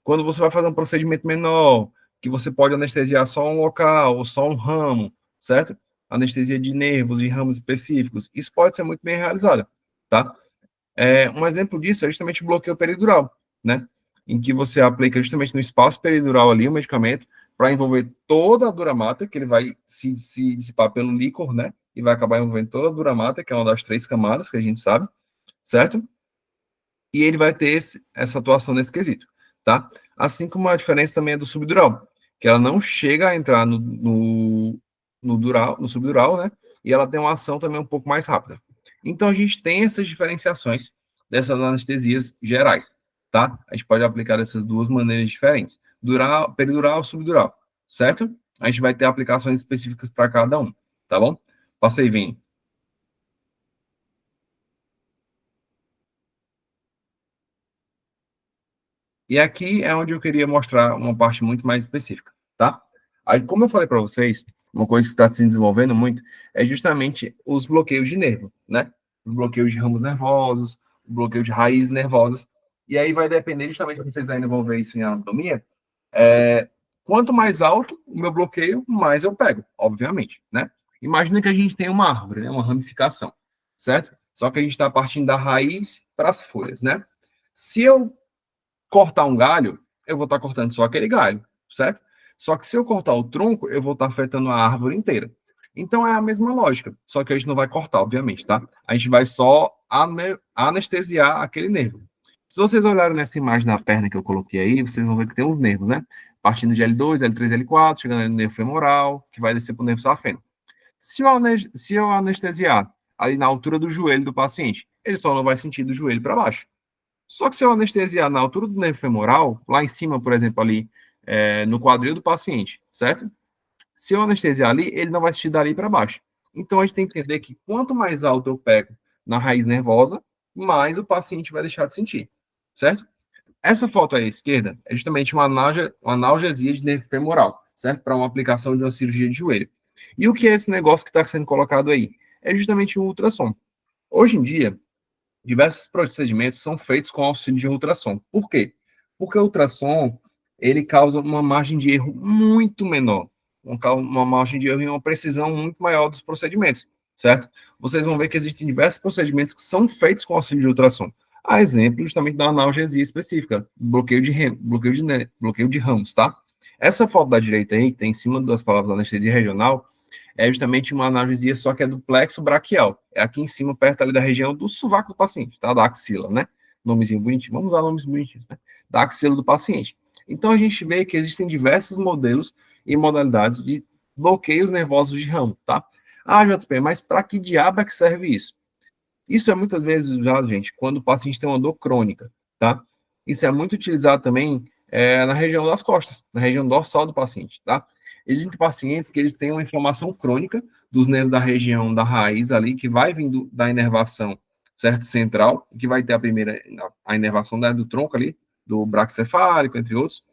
Quando você vai fazer um procedimento menor, que você pode anestesiar só um local ou só um ramo, certo? Anestesia de nervos e ramos específicos, isso pode ser muito bem realizado, tá? Um exemplo disso é justamente o bloqueio peridural, né? Em que você aplica justamente no espaço peridural ali o medicamento para envolver toda a dura mata, que ele vai se dissipar pelo líquor, né? E vai acabar envolvendo toda a dura mata, que é uma das 3 camadas que a gente sabe, certo? E ele vai ter essa atuação nesse quesito, tá? Assim como a diferença também é do subdural, que ela não chega a entrar no subdural, né? E ela tem uma ação também um pouco mais rápida. Então, a gente tem essas diferenciações dessas anestesias gerais, tá? A gente pode aplicar dessas duas maneiras diferentes. Peridural, subdural, certo? A gente vai ter aplicações específicas para cada um, tá bom? Passei, Vini. E aqui é onde eu queria mostrar uma parte muito mais específica, tá? Aí, como eu falei para vocês, uma coisa que está se desenvolvendo muito é justamente os bloqueios de nervo, né? Os bloqueios de ramos nervosos, o bloqueio de raízes nervosas. E aí vai depender justamente, vocês ainda vão ver isso em anatomia, quanto mais alto o meu bloqueio, mais eu pego, obviamente, né? Imagina que a gente tem uma árvore, né? Uma ramificação, certo? Só que a gente está partindo da raiz para as folhas, né? Se eu cortar um galho, eu vou estar cortando só aquele galho, certo? Só que se eu cortar o tronco, eu vou estar afetando a árvore inteira. Então é a mesma lógica, só que a gente não vai cortar, obviamente, tá? A gente vai só anestesiar aquele nervo. Se vocês olharem nessa imagem da perna que eu coloquei aí, vocês vão ver que tem uns nervos, né? Partindo de L2, L3, L4, chegando no nervo femoral, que vai descer para o nervo safeno. Se eu anestesiar ali na altura do joelho do paciente, ele só não vai sentir do joelho para baixo. Só que se eu anestesiar na altura do nervo femoral, lá em cima, por exemplo, ali no quadril do paciente, certo? Se eu anestesiar ali, ele não vai sentir dali para baixo. Então, a gente tem que entender que quanto mais alto eu pego na raiz nervosa, mais o paciente vai deixar de sentir, certo? Essa foto aí à esquerda é justamente uma analgesia de nervo femoral, certo? Para uma aplicação de uma cirurgia de joelho. E o que é esse negócio que está sendo colocado aí? É justamente o ultrassom. Hoje em dia, diversos procedimentos são feitos com auxílio de ultrassom. Por quê? Porque o ultrassom, ele causa uma margem de erro muito menor, uma margem de erro e uma precisão muito maior dos procedimentos, certo? Vocês vão ver que existem diversos procedimentos que são feitos com auxílio de ultrassom. A exemplo justamente da analgesia específica, bloqueio de ramos, tá? Essa foto da direita aí, que tem em cima das palavras anestesia regional, é justamente uma analgesia, só que é do plexo braquial. É aqui em cima, perto ali da região do sovaco do paciente, tá? Da axila, né? Nomezinho bonitinho. Vamos usar nomes bonitinhos, né? Da axila do paciente. Então, a gente vê que existem diversos modelos e modalidades de bloqueios nervosos de ramo, tá? Ah, JP, mas para que diabo é que serve isso? Isso é muitas vezes usado, gente, quando o paciente tem uma dor crônica, tá? Isso é muito utilizado também na região das costas, na região dorsal do paciente, tá? Existem pacientes que eles têm uma inflamação crônica dos nervos da região da raiz ali, que vai vindo da inervação, certo? Central, que vai ter a inervação do tronco ali, do braquicefálico, entre outros.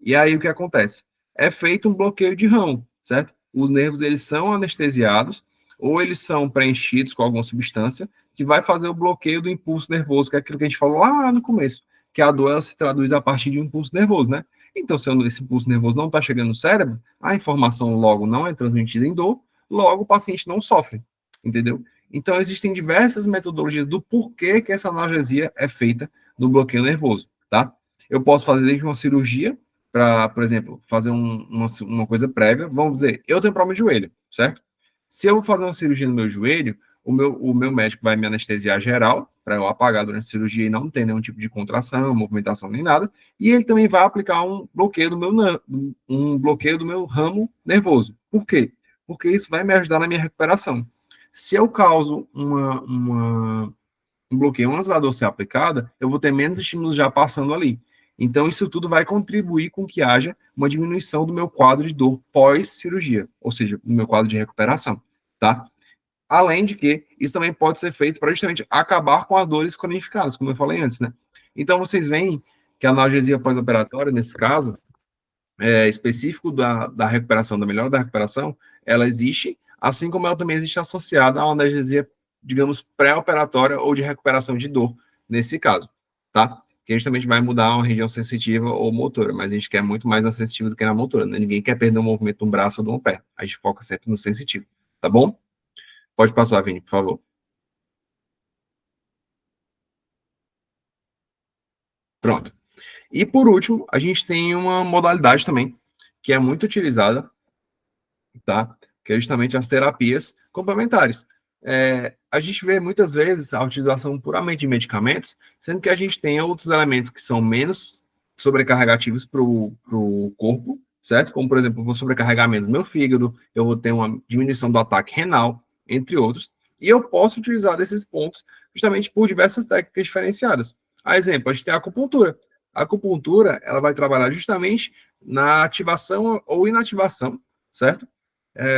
E aí o que acontece? É feito um bloqueio de ramo, certo? Os nervos, eles são anestesiados, ou eles são preenchidos com alguma substância, que vai fazer o bloqueio do impulso nervoso, que é aquilo que a gente falou lá no começo, que a dor ela se traduz a partir de um impulso nervoso, né? Então, se esse impulso nervoso não está chegando no cérebro, a informação logo não é transmitida em dor, logo o paciente não sofre, entendeu? Então, existem diversas metodologias do porquê que essa analgesia é feita no bloqueio nervoso, tá? Eu posso fazer desde uma cirurgia, para, por exemplo, fazer uma coisa prévia. Vamos dizer, eu tenho problema de joelho, certo? Se eu vou fazer uma cirurgia no meu joelho, o meu médico vai me anestesiar geral, para eu apagar durante a cirurgia e não ter nenhum tipo de contração, movimentação nem nada, e ele também vai aplicar um bloqueio do meu ramo nervoso. Por quê? Porque isso vai me ajudar na minha recuperação. Se eu causo um bloqueio antes da dor ser aplicada, eu vou ter menos estímulos já passando ali. Então, isso tudo vai contribuir com que haja uma diminuição do meu quadro de dor pós-cirurgia, ou seja, do meu quadro de recuperação, tá? Além de que isso também pode ser feito para justamente acabar com as dores cronificadas, como eu falei antes, né? Então, vocês veem que a analgesia pós-operatória, nesse caso, específico da recuperação, da melhora da recuperação, ela existe, assim como ela também existe associada a uma analgesia, digamos, pré-operatória ou de recuperação de dor, nesse caso, tá? Que justamente vai mudar uma região sensitiva ou motora, mas a gente quer muito mais na sensitiva do que na motora, né? Ninguém quer perder o movimento de um braço ou de um pé. A gente foca sempre no sensitivo, tá bom? Pode passar, Vini, por favor. Pronto. E por último, a gente tem uma modalidade também, que é muito utilizada, tá? Que é justamente as terapias complementares. A gente vê muitas vezes a utilização puramente de medicamentos, sendo que a gente tem outros elementos que são menos sobrecarregativos para o corpo, certo? Como, por exemplo, eu vou sobrecarregar menos meu fígado, eu vou ter uma diminuição do ataque renal, entre outros, e eu posso utilizar desses pontos justamente por diversas técnicas diferenciadas. A exemplo, a gente tem a acupuntura. A acupuntura, ela vai trabalhar justamente na ativação ou inativação, certo?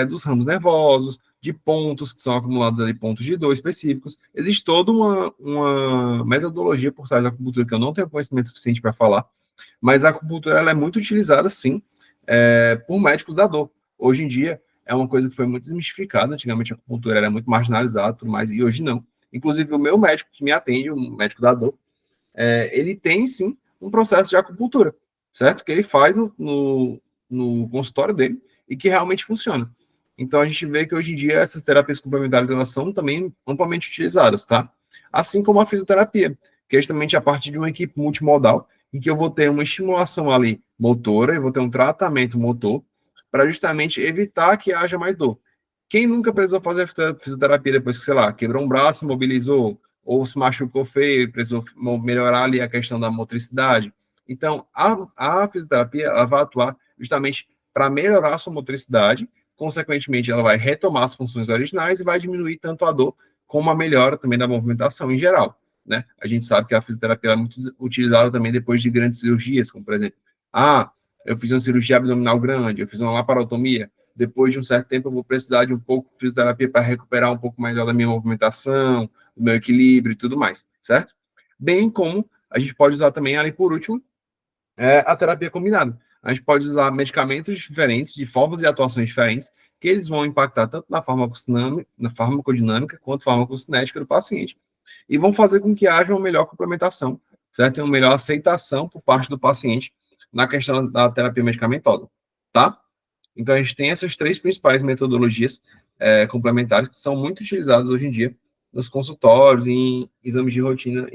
Dos ramos nervosos, de pontos que são acumulados ali, pontos de dor específicos. Existe toda uma metodologia por trás da acupuntura que eu não tenho conhecimento suficiente para falar, mas a acupuntura ela é muito utilizada, sim, por médicos da dor. Hoje em dia, é uma coisa que foi muito desmistificada. Antigamente, a acupuntura era muito marginalizada, tudo mais, e hoje não. Inclusive, o meu médico que me atende, um médico da dor, ele tem, sim, um processo de acupuntura, certo? Que ele faz no consultório dele e que realmente funciona. Então, a gente vê que hoje em dia essas terapias complementares elas são também amplamente utilizadas, tá? Assim como a fisioterapia, que é justamente a partir de uma equipe multimodal, em que eu vou ter uma estimulação ali motora, eu vou ter um tratamento motor, para justamente evitar que haja mais dor. Quem nunca precisou fazer fisioterapia depois que, sei lá, quebrou um braço, mobilizou, ou se machucou feio, precisou melhorar ali a questão da motricidade? Então, a fisioterapia ela vai atuar justamente para melhorar a sua motricidade, consequentemente, ela vai retomar as funções originais e vai diminuir tanto a dor como a melhora também da movimentação em geral, né? A gente sabe que a fisioterapia é muito utilizada também depois de grandes cirurgias, como, por exemplo, eu fiz uma cirurgia abdominal grande, eu fiz uma laparotomia, depois de um certo tempo eu vou precisar de um pouco de fisioterapia para recuperar um pouco melhor da minha movimentação, do meu equilíbrio e tudo mais, certo? Bem como a gente pode usar também, ali por último, a terapia combinada. A gente pode usar medicamentos diferentes, de formas de atuações diferentes, que eles vão impactar tanto na farmacodinâmica quanto na farmacocinética do paciente. E vão fazer com que haja uma melhor complementação certo? Tem uma melhor aceitação por parte do paciente na questão da terapia medicamentosa, tá? Então, a gente tem essas 3 principais metodologias complementares que são muito utilizadas hoje em dia nos consultórios, em exames de rotina,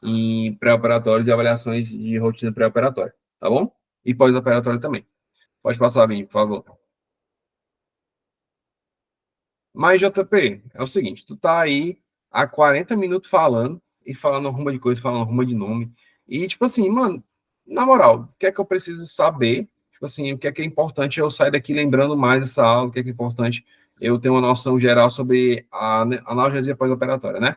em pré-operatórios e avaliações de rotina pré-operatória, tá bom? E pós-operatório também. Pode passar, Vini, por favor. Mas, JP, é o seguinte, tu tá aí há 40 minutos falando, e falando arruma de coisa, falando arruma de nome, e, tipo assim, mano, na moral, o que é que eu preciso saber? Tipo assim, o que é importante eu sair daqui lembrando mais dessa aula, o que é importante eu ter uma noção geral sobre a analgesia pós-operatória, né?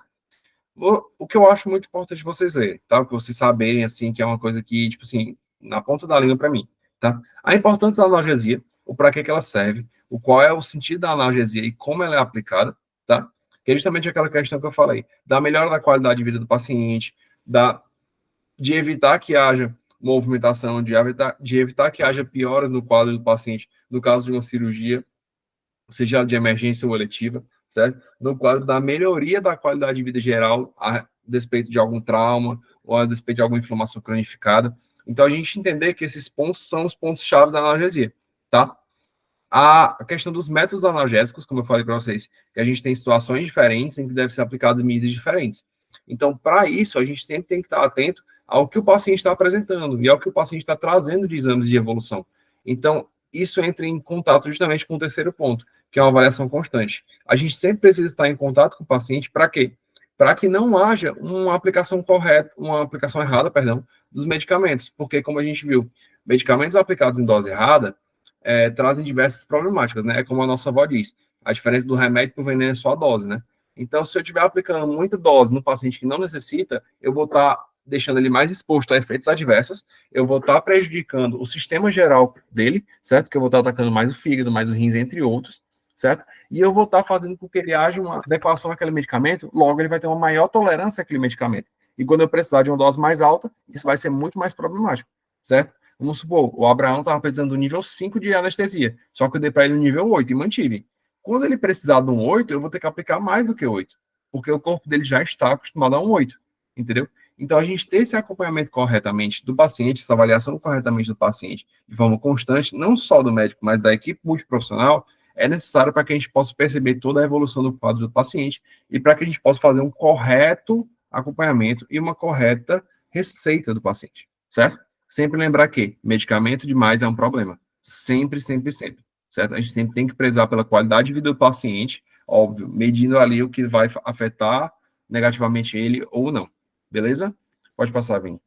O que eu acho muito importante vocês lerem, tá? O que vocês saberem, assim, que é uma coisa que, tipo assim, na ponta da língua para mim, tá? A importância da analgesia, o para que ela serve, o qual é o sentido da analgesia e como ela é aplicada, tá? Que é justamente aquela questão que eu falei, da melhora da qualidade de vida do paciente, de evitar que haja movimentação, de evitar que haja pioras no quadro do paciente, no caso de uma cirurgia, seja ela de emergência ou eletiva, certo? No quadro da melhoria da qualidade de vida geral, a despeito de algum trauma ou a despeito de alguma inflamação cronificada. Então, a gente entender que esses pontos são os pontos-chave da analgesia, tá? A questão dos métodos analgésicos, como eu falei para vocês, que a gente tem situações diferentes em que devem ser aplicadas medidas diferentes. Então, para isso, a gente sempre tem que estar atento ao que o paciente está apresentando e ao que o paciente está trazendo de exames de evolução. Então, isso entra em contato justamente com o terceiro ponto, que é uma avaliação constante. A gente sempre precisa estar em contato com o paciente para quê? Para que não haja uma aplicação correta, uma aplicação errada, perdão, dos medicamentos, porque como a gente viu, medicamentos aplicados em dose errada trazem diversas problemáticas, né? É como a nossa avó diz, a diferença do remédio para o veneno é só a dose, né? Então, se eu estiver aplicando muita dose no paciente que não necessita, eu vou estar deixando ele mais exposto a efeitos adversos, eu vou estar prejudicando o sistema geral dele, certo? Que eu vou estar atacando mais o fígado, mais o rins, entre outros, certo? E eu vou estar fazendo com que ele haja uma adequação àquele medicamento, logo ele vai ter uma maior tolerância àquele medicamento. E quando eu precisar de uma dose mais alta, isso vai ser muito mais problemático, certo? Vamos supor, o Abraão estava precisando do nível 5 de anestesia, só que eu dei para ele o nível 8 e mantive. Quando ele precisar de um 8, eu vou ter que aplicar mais do que 8, porque o corpo dele já está acostumado a um 8, entendeu? Então, a gente ter esse acompanhamento corretamente do paciente, essa avaliação corretamente do paciente, de forma constante, não só do médico, mas da equipe multiprofissional, é necessário para que a gente possa perceber toda a evolução do quadro do paciente e para que a gente possa fazer um correto acompanhamento e uma correta receita do paciente, certo? Sempre lembrar que medicamento demais é um problema. Sempre, sempre, sempre. Certo? A gente sempre tem que prezar pela qualidade de vida do paciente, óbvio, medindo ali o que vai afetar negativamente ele ou não. Beleza? Pode passar, Vini.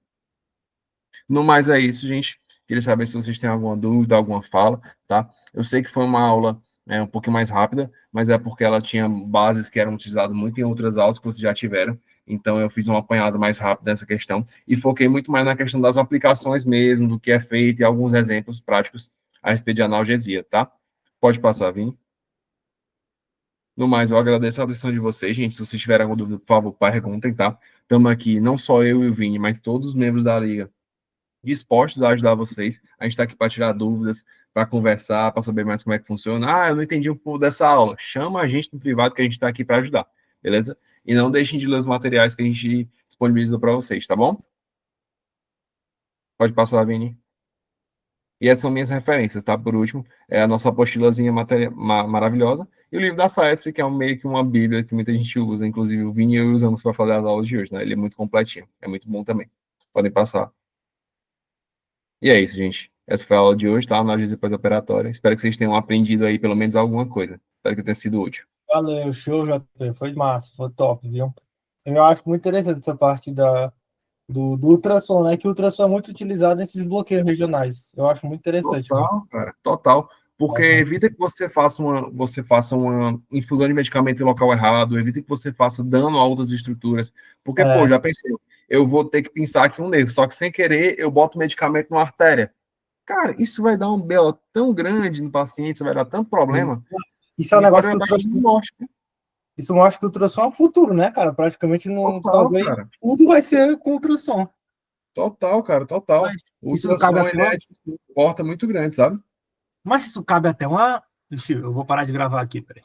No mais é isso, gente. Queria saber se vocês têm alguma dúvida, alguma fala, tá? Eu sei que foi uma aula um pouquinho mais rápida, mas é porque ela tinha bases que eram utilizadas muito em outras aulas que vocês já tiveram. Então, eu fiz um apanhado mais rápido dessa questão e foquei muito mais na questão das aplicações mesmo, do que é feito e alguns exemplos práticos a respeito de analgesia, tá? Pode passar, Vini. No mais, eu agradeço a atenção de vocês, gente. Se vocês tiverem alguma dúvida, por favor, perguntem, tá? Estamos aqui, não só eu e o Vini, mas todos os membros da Liga, dispostos a ajudar vocês. A gente está aqui para tirar dúvidas, para conversar, para saber mais como é que funciona. Ah, eu não entendi um pouco dessa aula. Chama a gente no privado que a gente está aqui para ajudar, beleza? E não deixem de ler os materiais que a gente disponibiliza para vocês, tá bom? Pode passar, Vini. E essas são minhas referências, tá? Por último, é a nossa apostilazinha maravilhosa e o livro da SAESP, que é meio que uma bíblia que muita gente usa, inclusive o Vini e eu usamos para fazer as aulas de hoje, né? Ele é muito completinho, é muito bom também. Podem passar. E é isso, gente. Essa foi a aula de hoje, tá? Análise pós-operatória. Espero que vocês tenham aprendido aí pelo menos alguma coisa. Espero que tenha sido útil. Valeu, show, JP. Foi massa, foi top, viu? Eu acho muito interessante essa parte do ultrassom, né? Que o ultrassom é muito utilizado nesses bloqueios regionais. Eu acho muito interessante. Total, cara, total. Porque evita que você faça uma infusão de medicamento em local errado, evita que você faça dano a outras estruturas. Porque, pô, já pensei, eu vou ter que pensar aqui um nervo, só que sem querer eu boto medicamento numa artéria. Cara, isso vai dar um BO tão grande no paciente, isso vai dar tanto problema. Isso é um negócio que isso mostra que o ultrassom é o futuro, né, cara? Praticamente não, talvez cara. Tudo vai ser com ultrassom. Total, cara, total. Mas o ultrassom ele porta muito grande, sabe? Mas isso cabe até uma... Eu vou parar de gravar aqui, peraí.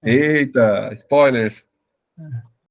Eita, spoilers.